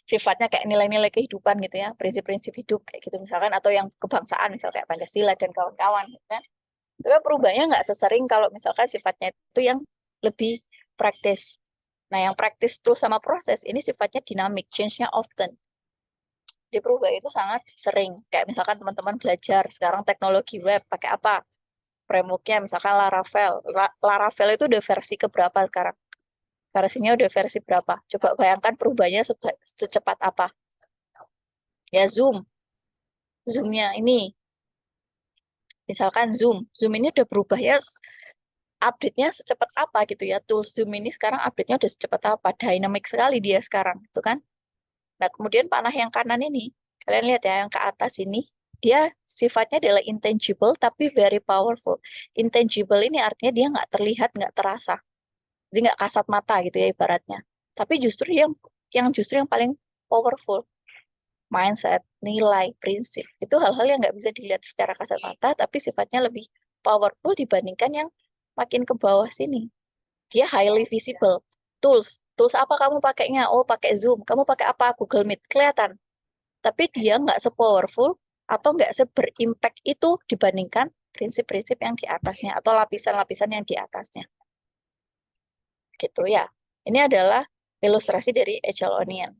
sifatnya kayak nilai-nilai kehidupan gitu ya, prinsip-prinsip hidup kayak gitu misalkan, atau yang kebangsaan misalnya kayak Pancasila dan kawan-kawan gitu kan. Itu kan perubahannya nggak sesering kalau misalkan sifatnya itu yang lebih praktis. Nah, yang praktis terus sama proses ini sifatnya dinamik, change-nya often. Di perubahan itu sangat sering. Kayak misalkan teman-teman belajar sekarang teknologi web pakai apa? Framework-nya misalkan Laravel. Laravel itu udah versi keberapa sekarang? Versinya udah versi berapa? Coba bayangkan perubahannya secepat apa. Ya, Zoom. Zoom-nya ini. Misalkan Zoom. Zoom ini udah berubah ya, update-nya secepat apa gitu ya. Tools Zoom ini sekarang update-nya udah secepat apa. Dynamic sekali dia sekarang. Itu kan. Nah, kemudian panah yang kanan ini. Kalian lihat ya, yang ke atas ini. Dia sifatnya adalah intangible tapi very powerful. Intangible ini artinya dia nggak terlihat, nggak terasa. Jadi nggak kasat mata gitu ya ibaratnya. Tapi justru yang paling powerful, mindset, nilai, prinsip, itu hal-hal yang nggak bisa dilihat secara kasat mata, tapi sifatnya lebih powerful dibandingkan yang makin ke bawah sini. Dia highly visible. Tools apa kamu pakainya? Oh, pakai Zoom. Kamu pakai apa? Google Meet. Kelihatan. Tapi dia nggak se-powerful atau nggak seberimpact itu dibandingkan prinsip-prinsip yang di atasnya atau lapisan-lapisan yang di atasnya. Gitu ya. Ini adalah ilustrasi dari Agile Onion.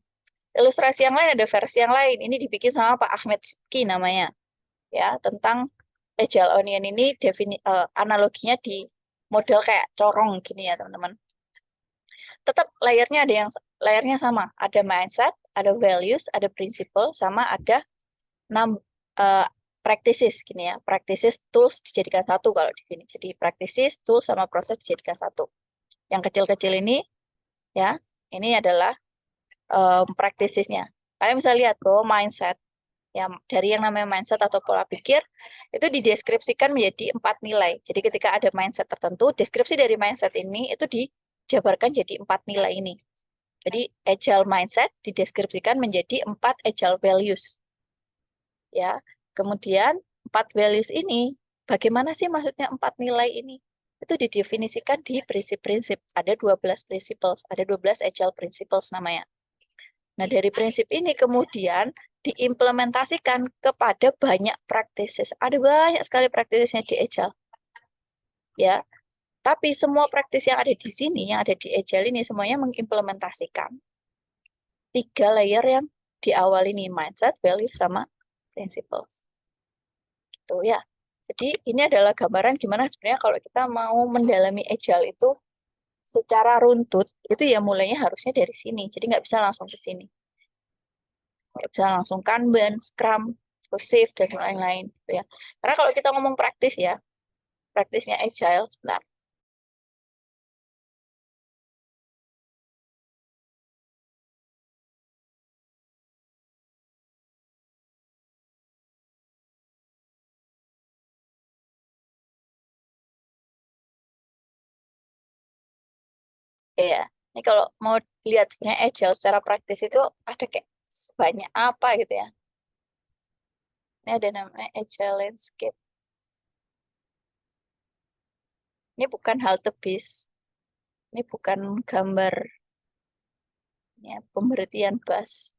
Ilustrasi yang lain ada versi yang lain. Ini dibikin sama Pak Ahmed Sidki namanya. Ya, tentang Agile Onion ini analoginya di model kayak corong gini ya, teman-teman. Tetap layernya sama. Ada mindset, ada values, ada principle, sama ada 6 practices gini ya. Practices, tools dijadikan satu kalau di sini. Jadi practices, tools sama proses dijadikan satu. Yang kecil-kecil ini ya, ini adalah practicesnya. Kalian bisa lihat bahwa mindset, ya, dari yang namanya mindset atau pola pikir, itu dideskripsikan menjadi 4 nilai. Jadi ketika ada mindset tertentu, deskripsi dari mindset ini itu dijabarkan jadi 4 nilai ini. Jadi agile mindset dideskripsikan menjadi 4 agile values. Ya, kemudian 4 values ini, bagaimana sih maksudnya 4 nilai ini? Itu didefinisikan di prinsip-prinsip. Ada 12 principles, ada 12 agile principles namanya. Nah, dari prinsip ini kemudian diimplementasikan kepada banyak practices. Ada banyak sekali practicesnya di Agile. Ya, tapi semua praktis yang ada di sini, yang ada di Agile ini, semuanya mengimplementasikan 3 layer yang di awal ini, mindset, value, sama principles. Gitu ya. Jadi ini adalah gambaran gimana sebenarnya kalau kita mau mendalami Agile itu secara runtut, itu ya mulainya harusnya dari sini. Jadi nggak bisa langsung ke sini. Nggak bisa langsung Kanban, Scrum, terus Safe, dan lain-lain. Gitu ya. Karena kalau kita ngomong praktis ya, praktisnya Agile, sebentar. Ya, ini kalau mau lihat sebenarnya Agile secara praktis itu ada kayak sebanyak apa gitu ya. Ini ada namanya Agile Landscape. Ini bukan halte bis. Ini bukan gambar ya, pemberhentian bus.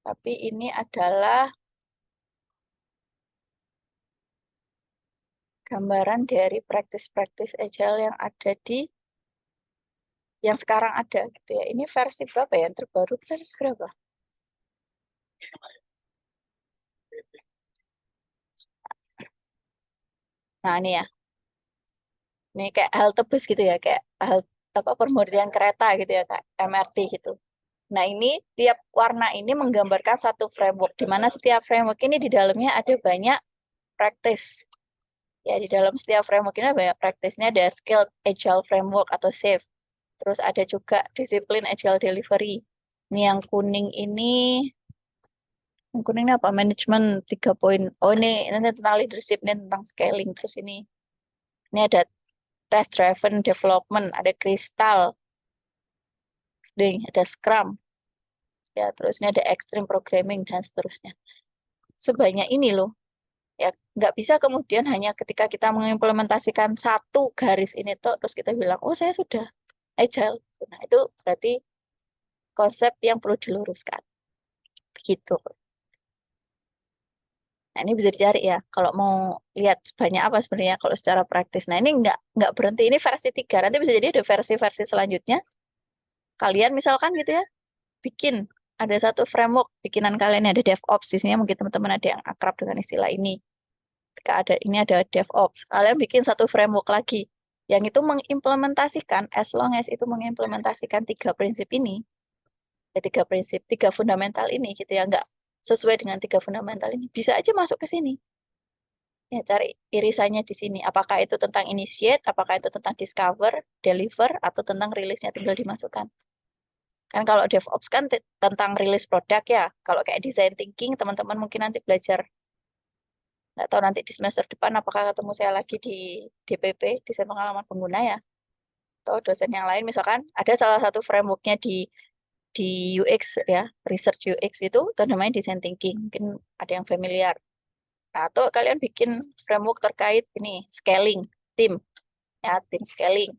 Tapi ini adalah gambaran dari praktis-praktis Agile yang ada di yang sekarang ada gitu ya. Ini versi berapa ya? Yang terbaru kan berapa? Nah, ini ya. Ini kayak halte bus gitu ya, kayak apa pemberhentian kereta gitu ya, kayak MRT gitu. Nah, ini tiap warna ini menggambarkan satu framework, di mana setiap framework ini di dalamnya ada banyak practice. Ya, di dalam setiap framework ini ada banyak praktisnya, ada Skilled Agile Framework atau SAFe. Terus ada juga Discipline Agile Delivery. Ini yang kuning ini apa? Manajemen 3 poin. Oh, ini tentang leadership, ini tentang scaling. Terus ini ada Test Driven Development, ada Crystal, ada Scrum, ya terus ini ada Extreme Programming dan seterusnya. Sebanyak ini loh. Ya, nggak bisa kemudian hanya ketika kita mengimplementasikan satu garis ini tuh, terus kita bilang, oh saya sudah agile. Nah, itu berarti konsep yang perlu diluruskan. Begitu. Nah, ini bisa dicari ya, kalau mau lihat banyak apa sebenarnya kalau secara praktis. Nah, ini nggak berhenti, ini versi 3. Nanti bisa jadi ada versi-versi selanjutnya. Kalian misalkan gitu ya, bikin ada satu framework bikinan kalian ada DevOps. Di sini mungkin teman-teman ada yang akrab dengan istilah ini. Ketika ini ada DevOps, kalian bikin satu framework lagi yang itu mengimplementasikan, as long as itu mengimplementasikan 3 prinsip ini, ya 3 prinsip, 3 fundamental ini gitu ya, nggak sesuai dengan 3 fundamental ini, bisa aja masuk ke sini. Ya, cari irisannya di sini. Apakah itu tentang initiate, apakah itu tentang discover, deliver, atau tentang rilisnya tinggal dimasukkan. Kan kalau DevOps kan tentang rilis produk ya. Kalau kayak design thinking, teman-teman mungkin nanti belajar. Nggak tahu nanti di semester depan apakah ketemu saya lagi di DPP, desain pengalaman pengguna ya. Atau dosen yang lain misalkan ada salah satu frameworknya di UX ya, research UX itu namanya design thinking. Mungkin ada yang familiar. Nah, atau kalian bikin framework terkait ini scaling tim ya, tim scaling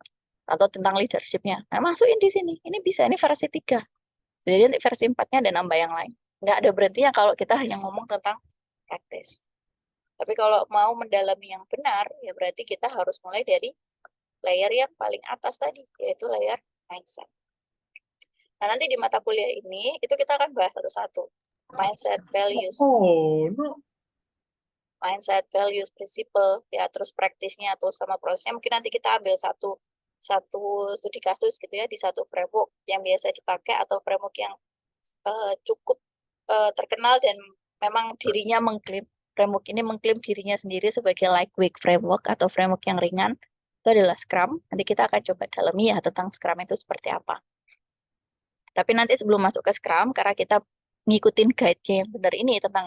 atau tentang leadershipnya. Nah, masukin di sini. Ini bisa, ini versi 3. Jadi nanti versi 4-nya ada nambah yang lain. Nggak ada berhentinya kalau kita hanya ngomong tentang praktis. Tapi kalau mau mendalami yang benar, ya berarti kita harus mulai dari layer yang paling atas tadi, yaitu layer mindset. Nah, nanti di mata kuliah ini, itu kita akan bahas satu-satu. Mindset, values, Oh, no. mindset, values, principle, ya terus praktisnya atau sama prosesnya mungkin nanti kita ambil satu studi kasus gitu ya di satu framework yang biasa dipakai atau framework yang cukup terkenal dan memang dirinya mengklaim framework ini mengklaim dirinya sendiri sebagai lightweight framework atau framework yang ringan. Itu adalah Scrum. Nanti kita akan coba dalami ya tentang Scrum itu seperti apa. Tapi nanti sebelum masuk ke Scrum, karena kita ngikutin guide-nya yang benar ini tentang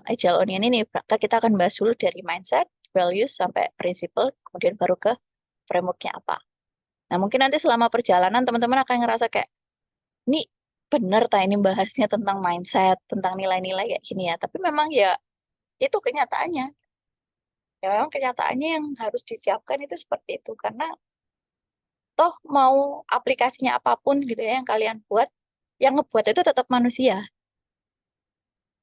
Agile Onion ini, maka kita akan bahas dulu dari mindset, values, sampai principle, kemudian baru ke framework-nya apa. Nah, mungkin nanti selama perjalanan, teman-teman akan ngerasa kayak, ini benar tak ini bahasnya tentang mindset, tentang nilai-nilai kayak gini ya. Tapi memang ya, itu kenyataannya. Ya memang kenyataannya yang harus disiapkan itu seperti itu. Karena toh mau aplikasinya apapun gitu ya yang kalian buat, yang ngebuat itu tetap manusia.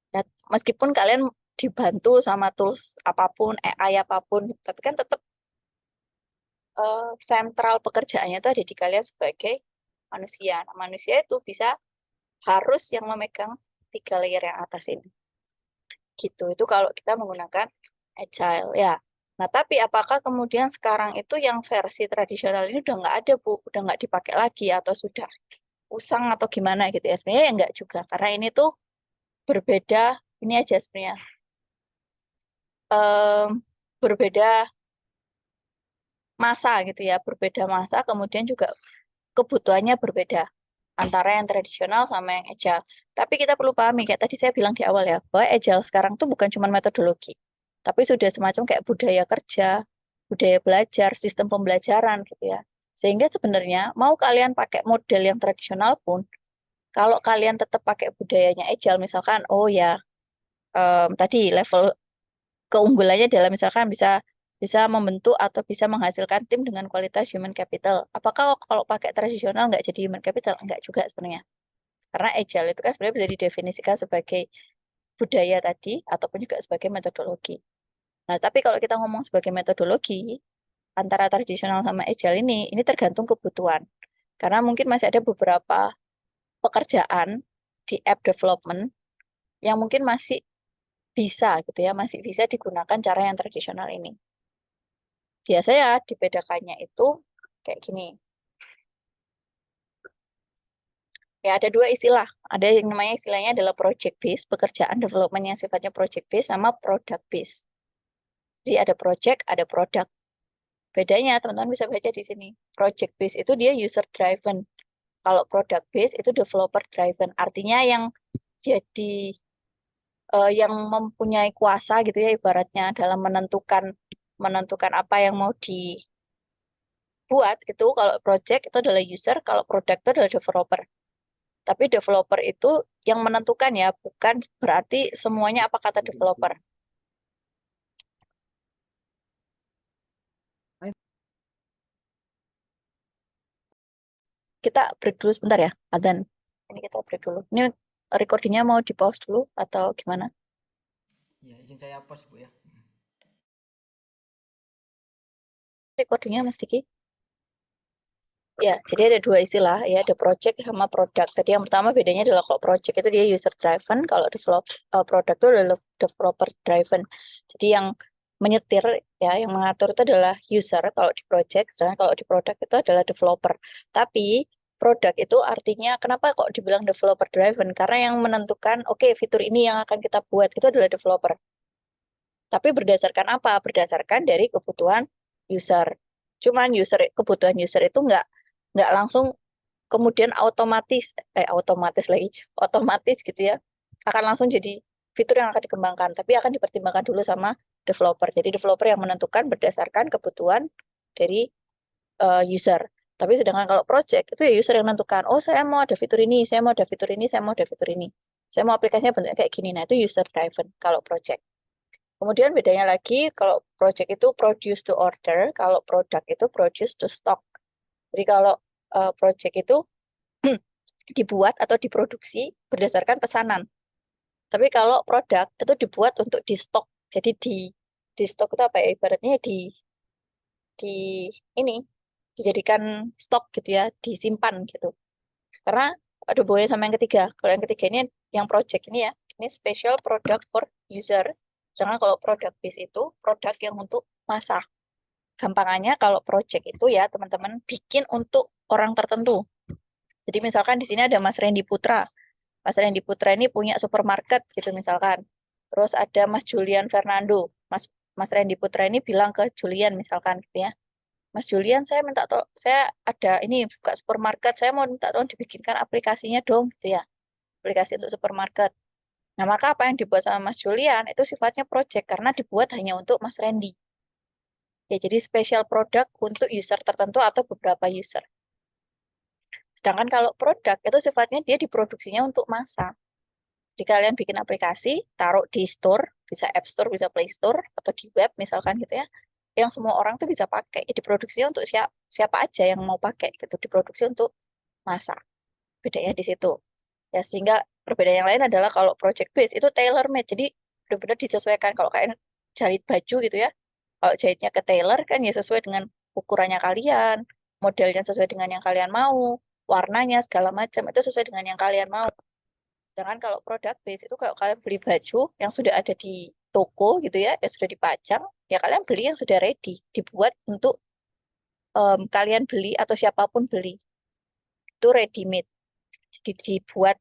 Ya, meskipun kalian dibantu sama tools apapun, AI apapun, gitu, tapi kan tetap sentral pekerjaannya itu ada di kalian sebagai manusia. Nah, manusia itu harus yang memegang 3 layer yang atas ini. Gitu. Itu kalau kita menggunakan agile ya. Nah, tapi apakah kemudian sekarang itu yang versi tradisional ini udah nggak ada, Bu? Udah nggak dipakai lagi atau sudah usang atau gimana gitu ya? Sebenarnya ya nggak juga. Karena ini tuh berbeda, ini aja sebenarnya. Berbeda masa gitu ya, berbeda masa, kemudian juga kebutuhannya berbeda antara yang tradisional sama yang agile. Tapi kita perlu pahami, kayak tadi saya bilang di awal ya, bahwa agile sekarang tuh bukan cuma metodologi, tapi sudah semacam kayak budaya kerja, budaya belajar, sistem pembelajaran gitu ya. Sehingga sebenarnya mau kalian pakai model yang tradisional pun, kalau kalian tetap pakai budayanya agile, misalkan, oh ya, tadi level keunggulannya adalah misalkan bisa membentuk atau bisa menghasilkan tim dengan kualitas human capital. Apakah kalau pakai tradisional nggak jadi human capital? Enggak juga sebenarnya. Karena agile itu kan sebenarnya bisa didefinisikan sebagai budaya tadi ataupun juga sebagai metodologi. Nah, tapi kalau kita ngomong sebagai metodologi, antara tradisional sama agile ini tergantung kebutuhan. Karena mungkin masih ada beberapa pekerjaan di app development yang mungkin masih bisa gitu ya, masih bisa digunakan cara yang tradisional ini. Biasanya dibedakannya itu kayak gini. Ya, ada 2 istilah. Ada yang namanya istilahnya adalah project based, pekerjaan development yang sifatnya project based sama product based. Jadi ada project, ada produk. Bedanya teman-teman bisa baca di sini. Project based itu dia user driven. Kalau product based itu developer driven. Artinya yang jadi yang mempunyai kuasa gitu ya ibaratnya dalam menentukan apa yang mau buat itu kalau project itu adalah user, kalau product itu adalah developer. Tapi developer itu yang menentukan ya, bukan berarti semuanya apa kata developer. Kita break dulu sebentar ya, Adan. Ini kita break dulu. Ini recordingnya mau di pause dulu atau gimana? Ya, izin saya pause Bu ya. Recordingnya Mas Diki? Ya, jadi ada dua istilah ya, ada project sama product. Tadi yang pertama bedanya adalah kalau project itu dia user driven, kalau product itu adalah developer driven. Jadi yang menyetir ya, yang mengatur itu adalah user kalau di project, sedangkan kalau di product itu adalah developer. Tapi produk itu artinya kenapa kok dibilang developer driven? Karena yang menentukan oke, fitur ini yang akan kita buat itu adalah developer. Tapi berdasarkan apa? Berdasarkan dari kebutuhan user. Cuman kebutuhan user itu nggak langsung kemudian otomatis gitu ya, akan langsung jadi fitur yang akan dikembangkan, tapi akan dipertimbangkan dulu sama developer. Jadi developer yang menentukan berdasarkan kebutuhan dari user. Tapi sedangkan kalau project itu ya user yang menentukan, oh saya mau ada fitur ini, saya mau ada fitur ini, saya mau ada fitur ini, saya mau aplikasinya bentuknya kayak gini. Nah itu user driven kalau project. Kemudian bedanya lagi, kalau project itu produce to order, kalau product itu produce to stock. Jadi kalau project itu dibuat atau diproduksi berdasarkan pesanan. Tapi kalau produk itu dibuat untuk di stok. Jadi di stok itu apa ya? Ibaratnya di ini dijadikan stok gitu ya, disimpan gitu. Karena ada boleh sama yang ketiga. Kalau yang ketiga ini yang project ini ya, ini special product for user. Jangan kalau product base itu produk yang untuk masa. Gampangannya kalau project itu ya teman-teman bikin untuk orang tertentu. Jadi misalkan di sini ada Mas Randy Putra. Mas Randy Putra ini punya supermarket gitu misalkan. Terus ada Mas Julian Fernando. Mas Randy Putra ini bilang ke Julian misalkan gitu ya. Mas Julian, saya ada ini buka supermarket, saya mau minta tolong dibikinkan aplikasinya dong gitu ya. Aplikasi untuk supermarket. Nah, maka apa yang dibuat sama Mas Julian itu sifatnya project karena dibuat hanya untuk Mas Randy. Ya, jadi special product untuk user tertentu atau beberapa user. Sedangkan kalau produk itu sifatnya dia diproduksinya untuk massa. Jadi kalian bikin aplikasi, taruh di store, bisa App Store, bisa Play Store, atau di web misalkan gitu ya, yang semua orang tuh bisa pakai. Ya, diproduksinya untuk siapa aja yang mau pakai gitu, diproduksi untuk massa. Bedanya di situ. Ya, sehingga perbedaan yang lain adalah kalau project base itu tailor made. Jadi benar-benar disesuaikan. Kalau kalian jahit baju gitu ya, kalau jahitnya ke tailor kan ya sesuai dengan ukurannya kalian, modelnya sesuai dengan yang kalian mau, warnanya segala macam itu sesuai dengan yang kalian mau. Jangan kalau produk base itu kalau kalian beli baju yang sudah ada di toko gitu ya, yang sudah dipajang, ya kalian beli yang sudah ready, dibuat untuk kalian beli atau siapapun beli. Itu ready made. Jadi dibuat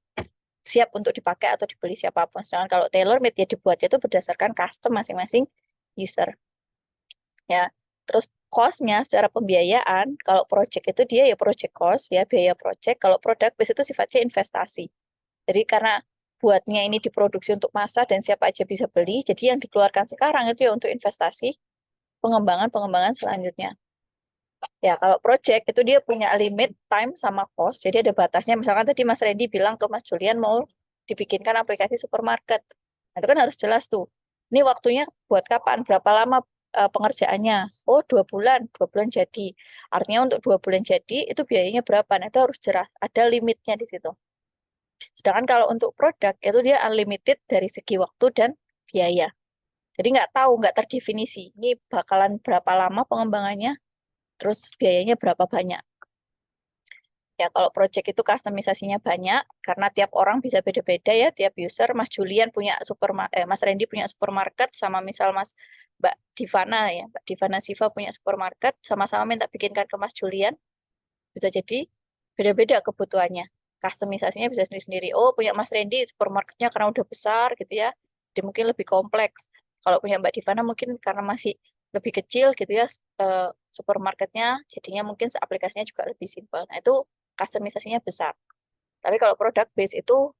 siap untuk dipakai atau dibeli siapapun. Sedangkan kalau tailor made ya dibuatnya itu berdasarkan custom masing-masing user. Ya. Terus cost-nya secara pembiayaan, kalau project itu dia ya project cost ya, biaya project. Kalau produk base itu sifatnya investasi. Jadi karena buatnya ini diproduksi untuk massa dan siapa aja bisa beli, jadi yang dikeluarkan sekarang itu ya untuk investasi pengembangan selanjutnya. Ya, kalau project itu dia punya limit time sama cost, jadi ada batasnya. Misalkan tadi Mas Randy bilang ke Mas Julian mau dibikinkan aplikasi supermarket. Nah, itu kan harus jelas tuh. Ini waktunya buat kapan, berapa lama pengerjaannya. Oh, 2 bulan, 2 bulan jadi. Artinya untuk 2 bulan jadi itu biayanya berapa. Nah, itu harus jelas, ada limitnya di situ. Sedangkan kalau untuk produk itu dia unlimited dari segi waktu dan biaya. Jadi nggak tahu, nggak terdefinisi. Ini bakalan berapa lama pengembangannya, terus biayanya berapa banyak. Ya kalau project itu customisasinya banyak, karena tiap orang bisa beda-beda ya, tiap user. Mas Julian punya Mas Randy punya supermarket, sama misal Mbak Divana ya, Mbak Divana Siva punya supermarket, sama-sama minta bikinkan ke Mas Julian, bisa jadi beda-beda kebutuhannya. Customisasinya bisa sendiri-sendiri. Oh, punya Mas Randy supermarketnya karena udah besar gitu ya. Jadi mungkin lebih kompleks. Kalau punya Mbak Divana mungkin karena masih lebih kecil gitu ya supermarketnya, jadinya mungkin aplikasinya juga lebih simpel. Nah, itu customisasinya besar. Tapi kalau product base itu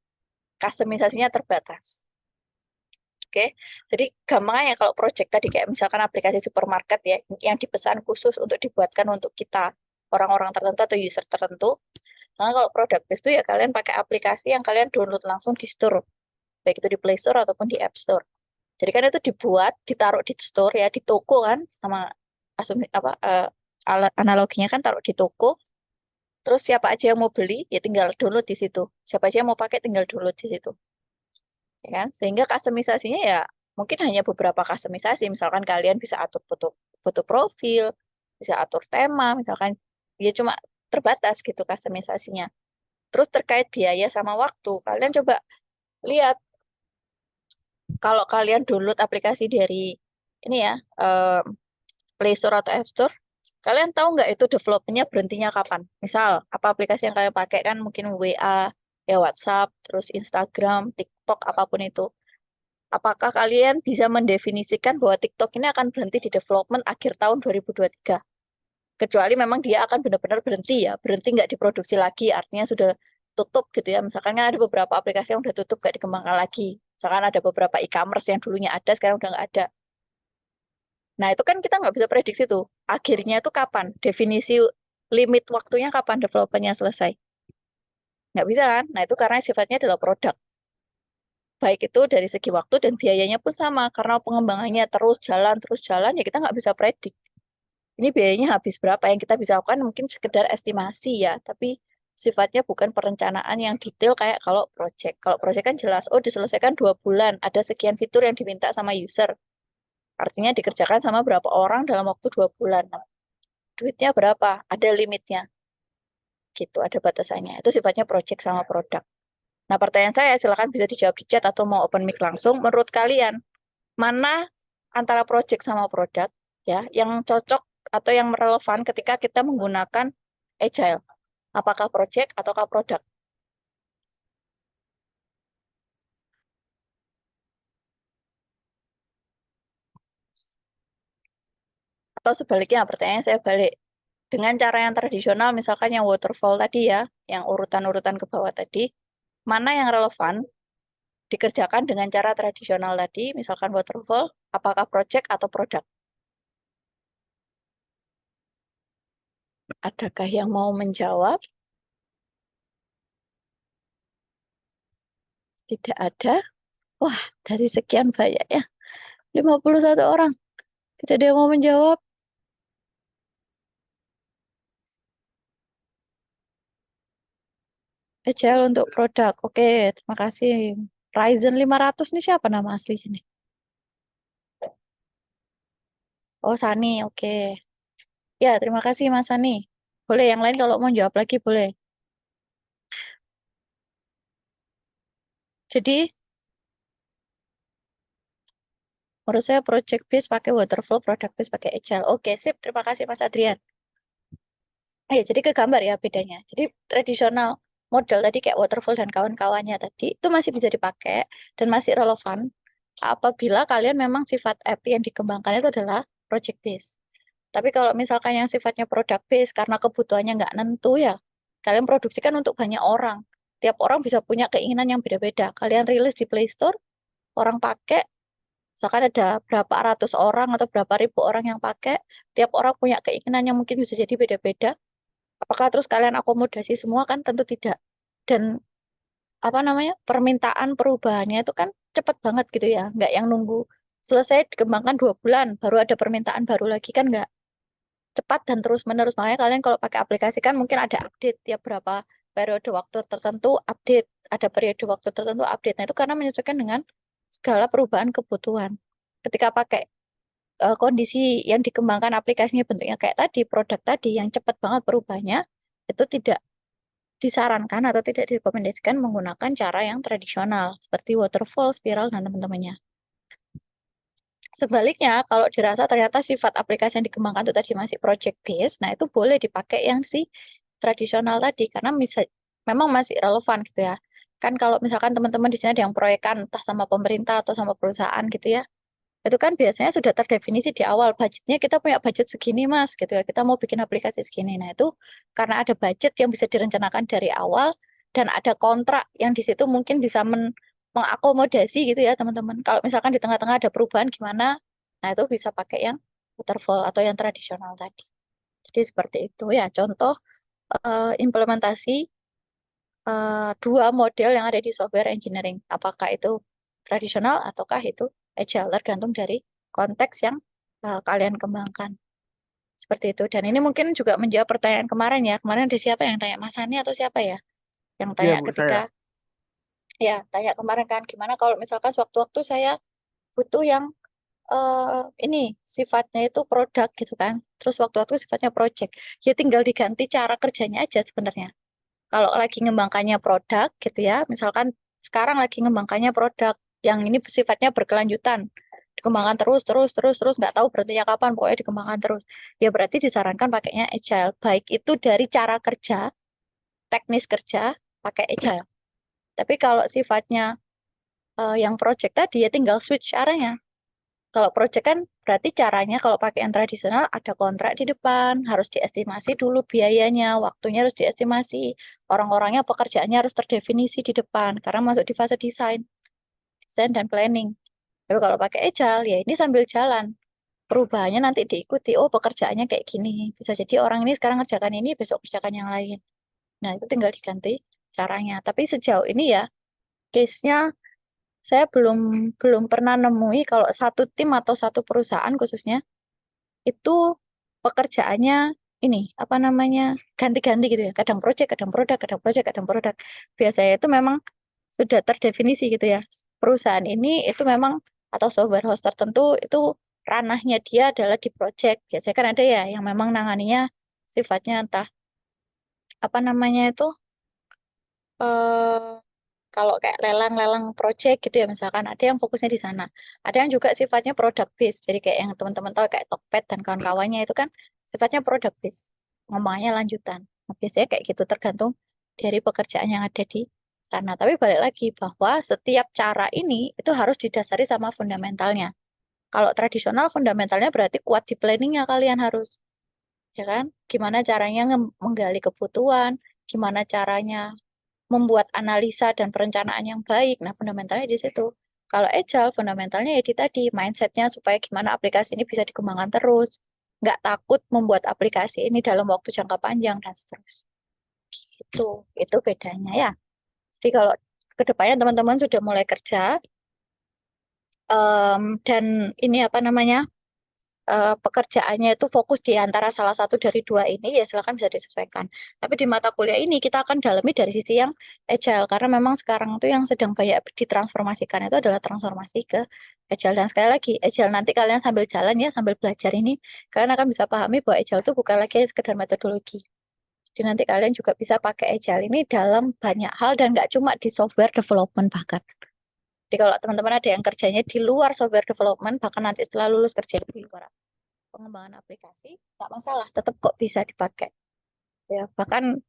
customisasinya terbatas. Oke, jadi gampangnya kalau project tadi kayak misalkan aplikasi supermarket ya, yang dipesan khusus untuk dibuatkan untuk kita orang-orang tertentu atau user tertentu. Nah, kalau product based itu ya kalian pakai aplikasi yang kalian download langsung di store, baik itu di Play Store ataupun di App Store. Jadi kan itu dibuat, ditaruh di store ya, di toko kan, sama analoginya kan taruh di toko. Terus siapa aja yang mau beli ya tinggal download di situ. Siapa aja yang mau pakai tinggal download di situ. Ya kan? Sehingga customisasinya ya mungkin hanya beberapa customisasi. Misalkan kalian bisa atur foto foto profil, bisa atur tema, misalkan ya cuma terbatas gitu customisasinya. Terus terkait biaya sama waktu, kalian coba lihat kalau kalian download aplikasi dari ini ya, Play Store atau App Store, kalian tahu nggak itu developmentnya berhentinya kapan? Misal, apa aplikasi yang kalian pakai kan mungkin WA, ya WhatsApp, terus Instagram, TikTok, apapun itu. Apakah kalian bisa mendefinisikan bahwa TikTok ini akan berhenti di development akhir tahun 2023? Kecuali memang dia akan benar-benar berhenti ya, berhenti nggak diproduksi lagi, artinya sudah tutup gitu ya. Misalkan kan ada beberapa aplikasi yang udah tutup, nggak dikembangkan lagi. Misalkan ada beberapa e-commerce yang dulunya ada, sekarang udah nggak ada. Nah, itu kan kita nggak bisa prediksi tuh. Akhirnya itu kapan? Definisi limit waktunya kapan developernya selesai? Nggak bisa kan? Nah, itu karena sifatnya adalah produk. Baik itu dari segi waktu dan biayanya pun sama. Karena pengembangannya terus jalan, ya kita nggak bisa predik. Ini biayanya habis berapa? Yang kita bisa lakukan mungkin sekedar estimasi ya. Tapi sifatnya bukan perencanaan yang detail kayak kalau project. Kalau project kan jelas, oh diselesaikan 2 bulan. Ada sekian fitur yang diminta sama user. Artinya dikerjakan sama berapa orang dalam waktu 2 bulan. Nah, duitnya berapa? Ada limitnya. Gitu, ada batasannya. Itu sifatnya project sama produk. Nah, pertanyaan saya silakan bisa dijawab di chat atau mau open mic langsung. Menurut kalian, mana antara project sama produk ya yang cocok atau yang relevan ketika kita menggunakan agile? Apakah project ataukah produk? Atau sebaliknya, pertanyaan saya balik. Dengan cara yang tradisional, misalkan yang waterfall tadi ya, yang urutan-urutan ke bawah tadi, mana yang relevan dikerjakan dengan cara tradisional tadi, misalkan waterfall, apakah project atau produk? Adakah yang mau menjawab? Tidak ada. Wah, dari sekian banyak ya, 51 orang. Tidak ada yang mau menjawab. Agile untuk produk. Oke, terima kasih. Ryzen 500 nih siapa nama aslinya nih? Oh, Sani. Oke. Ya, terima kasih Mas Sani. Boleh yang lain kalau mau jawab lagi boleh. Jadi, menurut saya project base pakai waterfall, product base pakai agile. Oke, sip. Terima kasih Mas Adrian. Jadi ke gambar ya bedanya. Jadi tradisional model tadi kayak waterfall dan kawan-kawannya tadi itu masih bisa dipakai dan masih relevan apabila kalian memang sifat app yang dikembangkan itu adalah project base. Tapi kalau misalkan yang sifatnya product base karena kebutuhannya nggak nentu ya, kalian produksikan untuk banyak orang. Tiap orang bisa punya keinginan yang beda-beda. Kalian rilis di Play Store, orang pakai, misalkan ada berapa ratus orang atau berapa ribu orang yang pakai, tiap orang punya keinginan yang mungkin bisa jadi beda-beda. Apakah terus kalian akomodasi semua kan tentu tidak. Dan apa namanya permintaan perubahannya itu kan cepat banget gitu ya, nggak yang nunggu selesai dikembangkan 2 bulan baru ada permintaan baru lagi kan nggak cepat dan terus menerus. Makanya kalian kalau pakai aplikasi kan mungkin ada update tiap berapa periode waktu tertentu update, ada periode waktu tertentu update. Nah itu karena menyesuaikan dengan segala perubahan kebutuhan. Ketika pakai kondisi yang dikembangkan aplikasinya bentuknya kayak tadi, produk tadi yang cepat banget perubahannya, itu tidak disarankan atau tidak direkomendasikan menggunakan cara yang tradisional seperti waterfall, spiral, dan teman-temannya. Sebaliknya, kalau dirasa ternyata sifat aplikasi yang dikembangkan itu tadi masih project based, nah itu boleh dipakai yang si tradisional tadi karena memang masih relevan gitu ya. Kan kalau misalkan teman-teman di sini ada yang proyekan entah sama pemerintah atau sama perusahaan gitu ya, itu kan biasanya sudah terdefinisi di awal budgetnya kita punya budget segini mas gitu ya, kita mau bikin aplikasi segini. Nah itu karena ada budget yang bisa direncanakan dari awal dan ada kontrak yang di situ mungkin bisa mengakomodasi gitu ya teman-teman. Kalau misalkan di tengah-tengah ada perubahan gimana, nah itu bisa pakai yang waterfall atau yang tradisional tadi. Jadi seperti itu ya contoh implementasi dua model yang ada di software engineering. Apakah itu tradisional ataukah itu agile, tergantung dari konteks yang kalian kembangkan. Seperti itu. Dan ini mungkin juga menjawab pertanyaan kemarin ya. Kemarin ada siapa yang tanya, Mas Hani atau siapa ya? Yang Iya, tanya Bu, ketika, saya. tanya kemarin kan, gimana kalau misalkan sewaktu-waktu saya butuh yang ini sifatnya itu produk gitu kan. Terus waktu-waktu sifatnya project. Ya tinggal diganti cara kerjanya aja sebenarnya. Kalau lagi ngembangkannya produk gitu ya, misalkan sekarang lagi ngembangkannya produk yang ini sifatnya berkelanjutan, dikembangkan terus, terus, terus, terus, nggak tahu berhentinya kapan, pokoknya dikembangkan terus. Ya berarti disarankan pakainya agile, baik itu dari cara kerja, teknis kerja, pakai agile. Tapi kalau sifatnya yang project tadi ya tinggal switch arahnya. Kalau project kan berarti caranya kalau pakai yang tradisional ada kontrak di depan, harus diestimasi dulu biayanya, waktunya harus diestimasi, orang-orangnya pekerjaannya harus terdefinisi di depan karena masuk di fase desain, desain dan planning. Tapi kalau pakai agile ya ini sambil jalan. Perubahannya nanti diikuti, oh pekerjaannya kayak gini. Bisa jadi orang ini sekarang ngerjakan ini, besok kerjakan yang lain. Nah, itu tinggal diganti caranya. Tapi sejauh ini ya, case-nya saya belum belum pernah nemui kalau satu tim atau satu perusahaan khususnya itu pekerjaannya ini apa namanya ganti-ganti gitu ya. Kadang project, kadang produk, kadang project, kadang produk. Biasanya itu memang sudah terdefinisi gitu ya. Perusahaan ini itu memang atau software host tertentu itu ranahnya dia adalah di project. Biasanya kan ada ya yang memang nanganinya sifatnya entah apa namanya itu eh kalau kayak lelang-lelang project gitu ya misalkan ada yang fokusnya di sana. Ada yang juga sifatnya product based. Jadi kayak yang teman-teman tahu kayak Tokped dan kawan-kawannya itu kan sifatnya product based. Ngomongnya lanjutan. Nah, biasanya kayak gitu tergantung dari pekerjaan yang ada di sana. Tapi balik lagi bahwa setiap cara ini itu harus didasari sama fundamentalnya. Kalau tradisional fundamentalnya berarti kuat di planningnya kalian harus, ya kan? Gimana caranya menggali kebutuhan, gimana caranya membuat analisa dan perencanaan yang baik. Nah, fundamentalnya di situ. Kalau agile, fundamentalnya ya di tadi, mindsetnya supaya gimana aplikasi ini bisa dikembangkan terus. Nggak takut membuat aplikasi ini dalam waktu jangka panjang, dan seterusnya. Itu bedanya ya. Jadi kalau kedepannya teman-teman sudah mulai kerja, dan ini apa namanya, pekerjaannya itu fokus di antara salah satu dari dua ini, ya silakan bisa disesuaikan. Tapi di mata kuliah ini kita akan dalami dari sisi yang agile, karena memang sekarang itu yang sedang banyak ditransformasikan itu adalah transformasi ke agile. Dan sekali lagi, agile nanti kalian sambil jalan ya, sambil belajar ini, kalian akan bisa pahami bahwa agile itu bukan lagi sekedar metodologi. Jadi nanti kalian juga bisa pakai agile ini dalam banyak hal dan nggak cuma di software development bahkan. Jadi kalau teman-teman ada yang kerjanya di luar software development, bahkan nanti setelah lulus kerja di luar pengembangan aplikasi, nggak masalah, tetap kok bisa dipakai. Ya, bahkan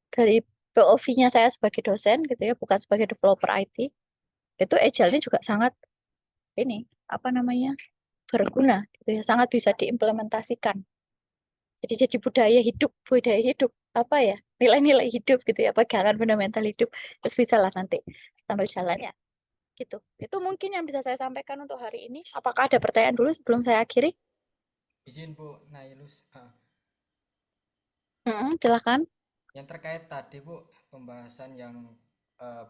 dari POV-nya saya sebagai dosen gitu ya, bukan sebagai developer IT, itu agile ini juga sangat ini apa namanya berguna gitu ya, sangat bisa diimplementasikan. Jadi budaya hidup apa ya, nilai-nilai hidup gitu ya, pegangan fundamental hidup, terus bisa lah nanti sambil jalan ya. Gitu. Itu mungkin yang bisa saya sampaikan untuk hari ini. Apakah ada pertanyaan dulu sebelum saya akhiri? Izin Bu Nailus, Silakan. yang terkait tadi Bu, pembahasan yang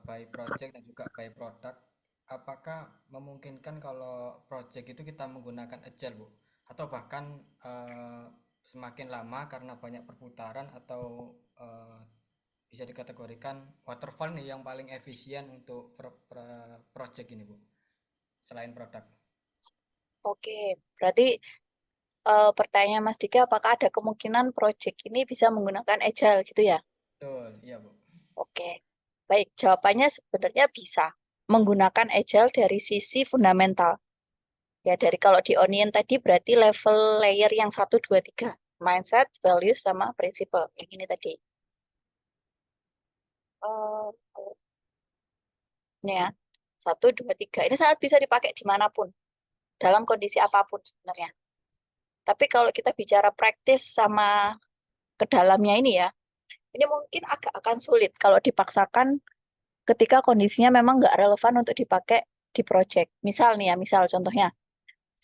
by project dan juga by product, apakah memungkinkan kalau project itu kita menggunakan agile Bu? Atau bahkan semakin lama karena banyak perputaran atau bisa dikategorikan waterfall nih yang paling efisien untuk project ini Bu, selain produk? Oke, berarti pertanyaan Mas Dika, apakah ada kemungkinan project ini bisa menggunakan agile gitu ya? Betul, iya Bu. Oke, baik. Jawabannya sebenarnya bisa menggunakan agile dari sisi fundamental. Ya, dari kalau di Onion tadi berarti level layer yang satu 2 3 mindset, values, sama principle. Yang ini tadi. Eh, ini ya, satu, dua, tiga. Ini sangat bisa dipakai dimanapun, dalam kondisi apapun sebenarnya. Tapi kalau kita bicara praktis sama ke dalamnya ini ya, ini mungkin agak akan sulit kalau dipaksakan ketika kondisinya memang nggak relevan untuk dipakai di project. Misal nih ya, misal contohnya,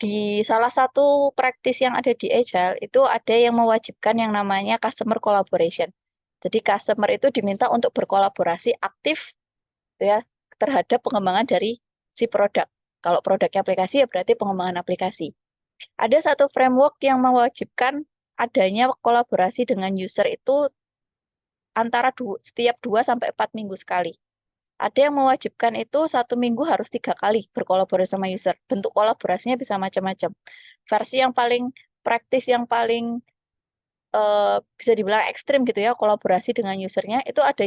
di salah satu praktis yang ada di Agile itu ada yang mewajibkan yang namanya customer collaboration. Jadi customer itu diminta untuk berkolaborasi aktif gitu ya terhadap pengembangan dari si produk. Kalau produknya aplikasi ya berarti pengembangan aplikasi. Ada satu framework yang mewajibkan adanya kolaborasi dengan user itu antara setiap 2 sampai 4 minggu sekali. Ada yang mewajibkan itu 1 minggu harus 3 kali berkolaborasi sama user. Bentuk kolaborasinya bisa macam-macam. Versi yang paling praktis, yang paling bisa dibilang ekstrim gitu ya, kolaborasi dengan usernya, itu ada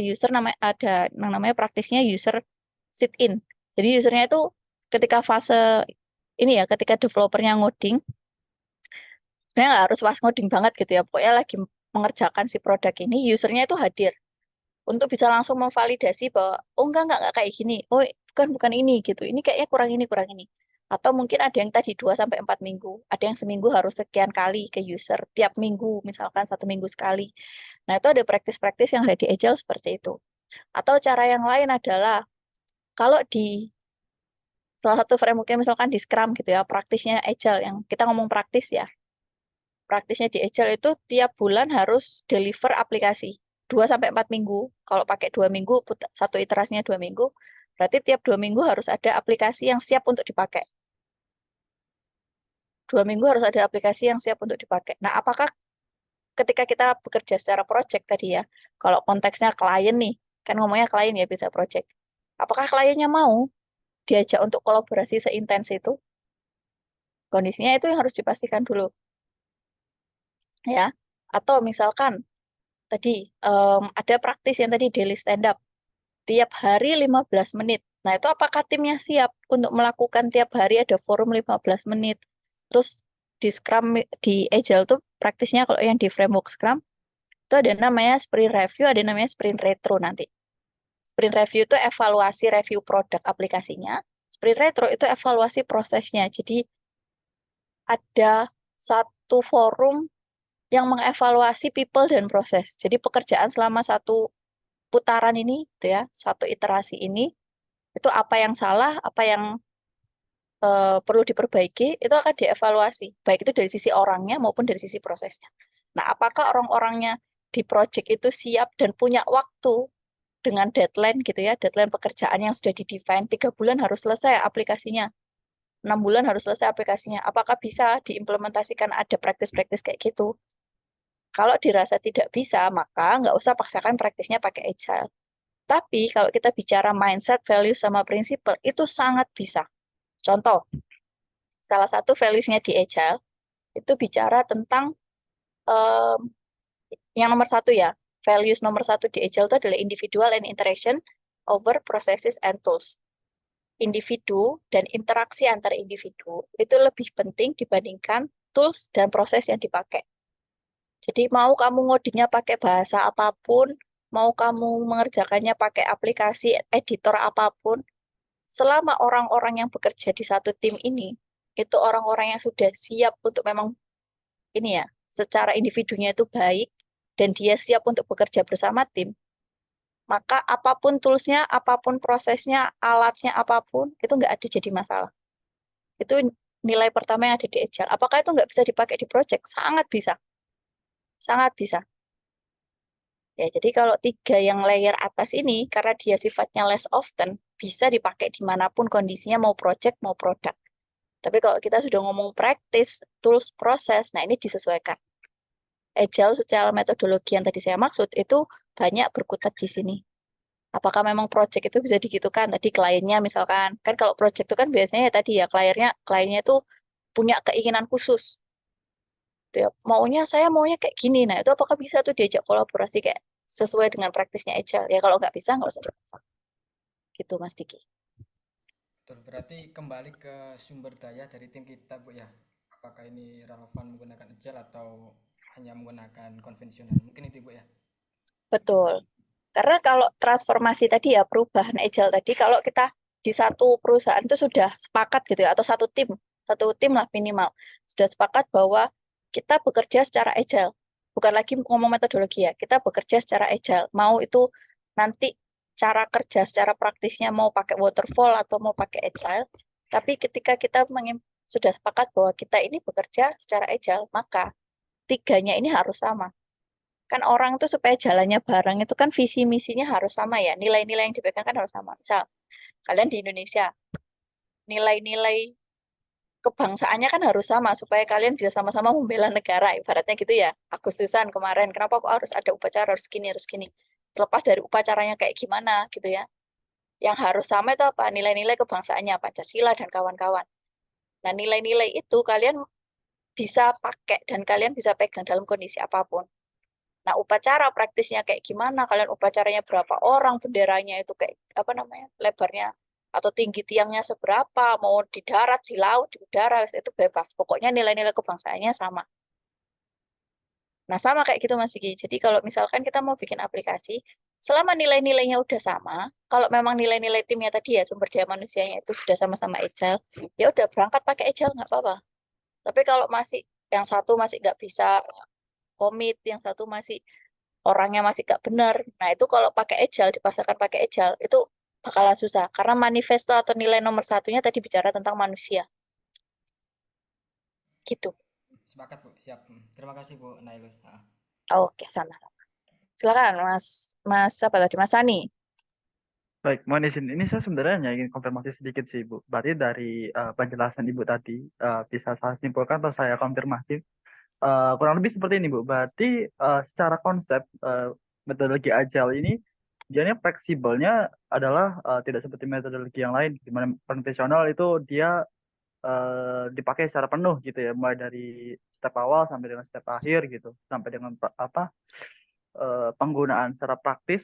ada yang namanya praktisnya user sit-in. Jadi usernya itu ketika fase ini ya, ketika developernya ngoding, sebenarnya nggak harus pas ngoding banget gitu ya, pokoknya lagi mengerjakan si produk ini, usernya itu hadir untuk bisa langsung memvalidasi bahwa oh enggak kayak gini, oh bukan ini gitu, ini kayaknya kurang ini. Atau mungkin ada yang tadi 2 sampai 4 minggu, ada yang seminggu harus sekian kali ke user, tiap minggu misalkan 1 minggu sekali. Nah itu ada praktis-praktis yang ada di Agile seperti itu. Atau cara yang lain adalah kalau di salah satu frameworknya misalkan di Scrum gitu ya, praktisnya Agile yang kita ngomong praktis ya. Praktisnya di Agile itu tiap bulan harus deliver aplikasi 2 sampai 4 minggu. Kalau pakai 2 minggu, satu iterasinya 2 minggu, berarti tiap 2 minggu harus ada aplikasi yang siap untuk dipakai. 2 minggu harus ada aplikasi yang siap untuk dipakai. Nah, apakah ketika kita bekerja secara project tadi ya, kalau konteksnya klien nih, kan ngomongnya klien ya bisa project. Apakah kliennya mau diajak untuk kolaborasi seintens itu? Kondisinya itu yang harus dipastikan dulu. Ya, atau misalkan tadi ada praktis yang tadi daily stand up tiap hari 15 menit. Nah, itu apakah timnya siap untuk melakukan tiap hari ada forum 15 menit? Terus di Scrum, di Agile tuh praktisnya kalau yang di framework Scrum, itu ada namanya sprint review, ada namanya sprint retro nanti. Sprint review itu evaluasi review produk aplikasinya. Sprint retro itu evaluasi prosesnya. Jadi ada satu forum yang mengevaluasi people dan proses. Jadi pekerjaan selama satu putaran ini, gitu ya, satu iterasi ini, itu apa yang salah, apa yang perlu diperbaiki, itu akan dievaluasi, baik itu dari sisi orangnya maupun dari sisi prosesnya. Nah, apakah orang-orangnya di project itu siap dan punya waktu dengan deadline gitu ya, deadline pekerjaan yang sudah di-define, 3 bulan harus selesai aplikasinya, 6 bulan harus selesai aplikasinya. Apakah bisa diimplementasikan ada praktis-praktis kayak gitu? Kalau dirasa tidak bisa, maka nggak usah paksakan praktisnya pakai Agile. Tapi kalau kita bicara mindset, value, sama prinsipal, itu sangat bisa. Contoh, salah satu values-nya di Agile, itu bicara tentang um, yang nomor 1 ya, values nomor 1 di Agile itu adalah individual and interaction over processes and tools. Individu dan interaksi antar individu itu lebih penting dibandingkan tools dan proses yang dipakai. Jadi mau kamu ngodingnya pakai bahasa apapun, mau kamu mengerjakannya pakai aplikasi editor apapun, selama orang-orang yang bekerja di satu tim ini, itu orang-orang yang sudah siap untuk memang ini ya, secara individunya itu baik, dan dia siap untuk bekerja bersama tim, maka apapun toolsnya, apapun prosesnya, alatnya apapun, itu nggak ada jadi masalah. Itu nilai pertama yang ada di Agile. Apakah itu nggak bisa dipakai di project? Sangat bisa. Sangat bisa. Ya, jadi kalau 3 yang layer atas ini, karena dia sifatnya less often, bisa dipakai dimanapun kondisinya, mau project, mau produk. Tapi kalau kita sudah ngomong practice, tools, proses, nah ini disesuaikan. Agile secara metodologi yang tadi saya maksud, itu banyak berkutat di sini. Apakah memang project itu bisa digitukan? Tadi kliennya misalkan, kan kalau project itu kan biasanya ya tadi ya, kliennya itu punya keinginan khusus. Ya, saya maunya kayak gini. Nah, itu apakah bisa tuh diajak kolaborasi kayak sesuai dengan praktisnya Agile? Ya kalau nggak bisa, nggak usah dipaksa. Gitu, Mas Diki. Betul, berarti kembali ke sumber daya dari tim kita, Bu ya. Apakah ini relevan menggunakan Agile atau hanya menggunakan konvensional? Mungkin itu, Bu ya. Betul. Karena kalau transformasi tadi ya, perubahan Agile tadi, kalau kita di satu perusahaan itu sudah sepakat gitu ya, atau satu tim lah minimal, sudah sepakat bahwa kita bekerja secara Agile. Bukan lagi ngomong metodologi ya, kita bekerja secara Agile. Mau itu nanti cara kerja secara praktisnya mau pakai waterfall atau mau pakai agile, tapi ketika kita sudah sepakat bahwa kita ini bekerja secara agile, maka tiganya ini harus sama. Kan orang tuh supaya jalannya bareng itu kan visi misinya harus sama ya, nilai-nilai yang dipegang kan harus sama. Misal kalian di Indonesia, nilai-nilai kebangsaannya kan harus sama supaya kalian bisa sama-sama membela negara, ibaratnya gitu ya. Agustusan kemarin, kenapa kok harus ada upacara, harus gini, harus gini. Terlepas dari upacaranya kayak gimana gitu ya. Yang harus sama itu apa? Nilai-nilai kebangsaannya, Pancasila dan kawan-kawan. Nah, nilai-nilai itu kalian bisa pakai dan kalian bisa pegang dalam kondisi apapun. Nah, upacara praktisnya kayak gimana? Kalian upacaranya berapa orang, benderanya itu kayak apa namanya? Lebarnya atau tinggi tiangnya seberapa, mau di darat, di laut, di udara, itu bebas. Pokoknya nilai-nilai kebangsaannya sama. Nah, sama kayak gitu Mas Sigi. Jadi kalau misalkan kita mau bikin aplikasi, selama nilai-nilainya udah sama, kalau memang nilai-nilai timnya tadi ya, sumber daya manusianya itu sudah sama-sama agile, ya udah berangkat pakai agile nggak apa-apa. Tapi kalau masih yang satu masih nggak bisa komit, yang satu masih orangnya masih nggak benar, nah itu kalau pakai agile, dipaksakan pakai agile, itu bakalan susah. Karena manifesto atau nilai nomor satunya tadi bicara tentang manusia. Gitu. Sepakat Bu, siap. Terima kasih Bu Nailus. Oke, sama. Silakan Mas, Mas apa tadi? Mas Sani. Baik, mohon izin. Ini saya sebenarnya hanya ingin konfirmasi sedikit sih, Bu. Berarti dari penjelasan Ibu tadi, bisa saya simpulkan atau saya konfirmasi, kurang lebih seperti ini, Bu. Berarti secara konsep metodologi Agile ini, dia fleksibelnya adalah tidak seperti metodologi yang lain, di mana konvensional itu dia dipakai secara penuh gitu ya, mulai dari step awal sampai dengan step akhir gitu, sampai dengan penggunaan secara praktis.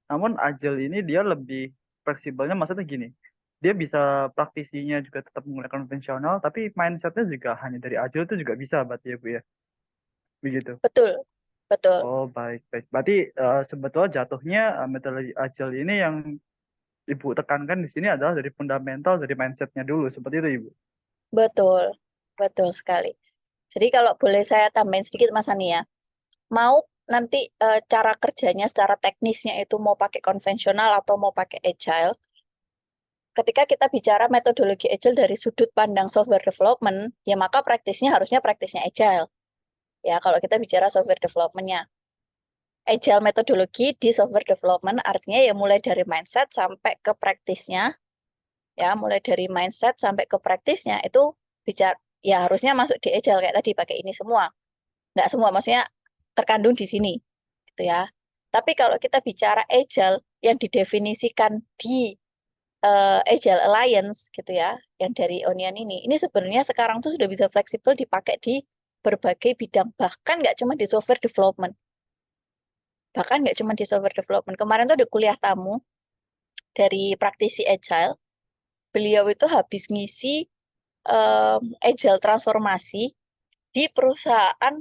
Namun Agile ini dia lebih fleksibelnya, maksudnya gini, dia bisa praktisinya juga tetap menggunakan konvensional, tapi mindsetnya juga hanya dari Agile itu juga bisa, berarti ya Bu ya, begitu. Betul, betul, Oh baik baik, berarti sebetulnya jatuhnya metodologi Agile ini yang Ibu tekankan di sini adalah dari fundamental, dari mindsetnya dulu, seperti itu Ibu. betul, betul sekali. Jadi kalau boleh saya tambahin sedikit Mas Sani ya, mau nanti cara kerjanya secara teknisnya itu mau pakai konvensional atau mau pakai agile, ketika kita bicara metodologi agile dari sudut pandang software development, ya maka praktisnya harusnya praktisnya agile. Ya, kalau kita bicara software development-nya. Agile metodologi di software development artinya ya mulai dari mindset sampai ke praktisnya, ya mulai dari mindset sampai ke praktisnya itu bicara ya harusnya masuk di agile kayak tadi pakai ini semua. Nggak semua, maksudnya terkandung di sini, gitu ya. Tapi kalau kita bicara agile yang didefinisikan di Agile Alliance gitu ya, yang dari Onion ini sebenarnya sekarang tuh sudah bisa fleksibel dipakai di berbagai bidang, bahkan nggak cuma di software development, bahkan nggak cuma di software development. Kemarin tuh ada kuliah tamu dari praktisi Agile, beliau itu habis ngisi Agile transformasi di perusahaan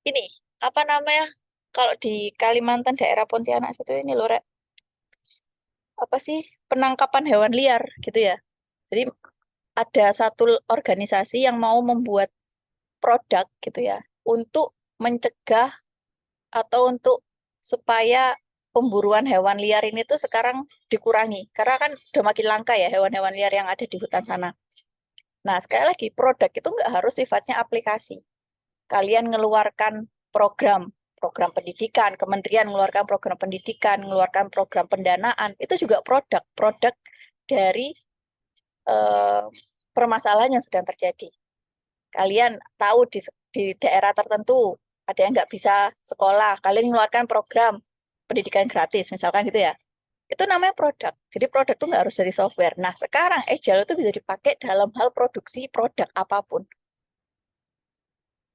ini, apa namanya, kalau di Kalimantan daerah Pontianak itu ini loh, Rek, apa sih, penangkapan hewan liar gitu ya. Jadi ada satu organisasi yang mau membuat produk gitu ya untuk mencegah atau untuk supaya pemburuan hewan liar ini tuh sekarang dikurangi karena kan udah makin langka ya hewan-hewan liar yang ada di hutan sana. Nah, sekali lagi produk itu nggak harus sifatnya aplikasi. Kalian ngeluarkan program, program pendidikan, kementerian mengeluarkan program pendidikan, mengeluarkan program pendanaan, itu juga produk dari eh, permasalahan yang sedang terjadi. Kalian tahu di daerah tertentu ada yang nggak bisa sekolah, kalian mengeluarkan program pendidikan gratis, misalkan gitu ya. Itu namanya produk. Jadi produk itu nggak harus dari software. Nah, sekarang Agile itu bisa dipakai dalam hal produksi produk apapun.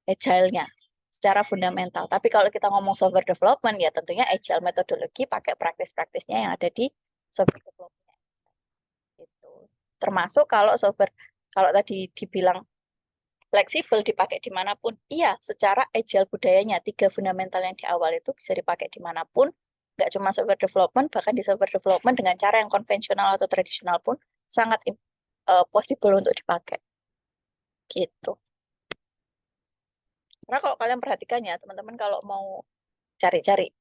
Agile-nya secara fundamental. Tapi kalau kita ngomong software development, ya tentunya Agile metodologi pakai praktis-praktisnya yang ada di software development. Itu. Termasuk kalau software, kalau tadi dibilang fleksibel dipakai dimanapun, iya secara agile budayanya, tiga fundamental yang di awal itu bisa dipakai dimanapun, nggak cuma software development, bahkan di software development dengan cara yang konvensional atau tradisional pun sangat possible untuk dipakai. Gitu. Karena kalau kalian perhatikan ya, teman-teman kalau mau cari-cari,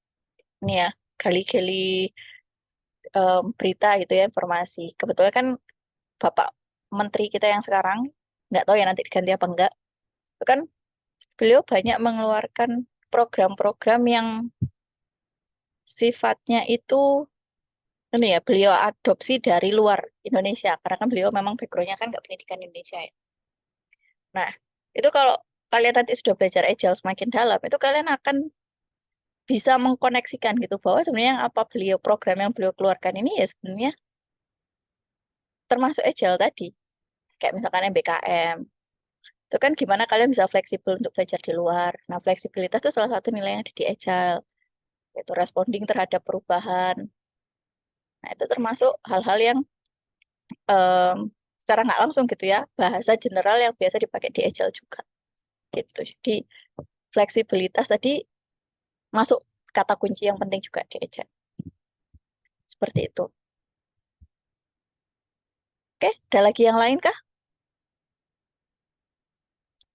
ini ya, gali-gali berita gitu ya, informasi. Kebetulan kan Bapak Menteri kita yang sekarang, nggak tahu ya nanti diganti apa enggak, itu kan beliau banyak mengeluarkan program-program yang sifatnya itu ini ya, beliau adopsi dari luar Indonesia, karena kan beliau memang backgroundnya kan nggak pendidikan Indonesia ya. Nah, itu kalau kalian nanti sudah belajar Agile semakin dalam, itu kalian akan bisa mengkoneksikan gitu bahwa sebenarnya yang apa beliau program yang beliau keluarkan ini ya sebenarnya termasuk Agile tadi. Kayak misalkan MBKM. Itu kan gimana kalian bisa fleksibel untuk belajar di luar. Nah, fleksibilitas itu salah satu nilai yang ada di Agile, yaitu responding terhadap perubahan. Nah, itu termasuk hal-hal yang em, secara nggak langsung gitu ya, bahasa general yang biasa dipakai di Agile juga. Gitu. Jadi, fleksibilitas tadi masuk kata kunci yang penting juga di Agile. Seperti itu. Oke, ada lagi yang lain kah?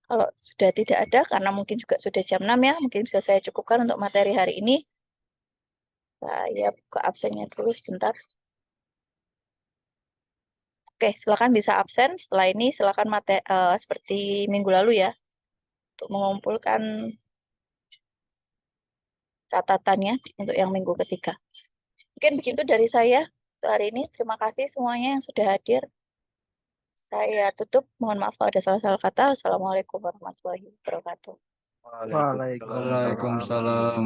Kalau sudah tidak ada, karena mungkin juga sudah jam 6 ya, mungkin bisa saya cukupkan untuk materi hari ini. Saya buka absennya dulu sebentar. Oke, silakan bisa absen. Setelah ini silakan seperti minggu lalu ya, untuk mengumpulkan catatannya untuk yang minggu ketiga. Mungkin begitu dari saya untuk hari ini. Terima kasih semuanya yang sudah hadir. Saya tutup. Mohon maaf kalau ada salah-salah kata. Wassalamualaikum warahmatullahi wabarakatuh. Waalaikumsalam. Waalaikumsalam.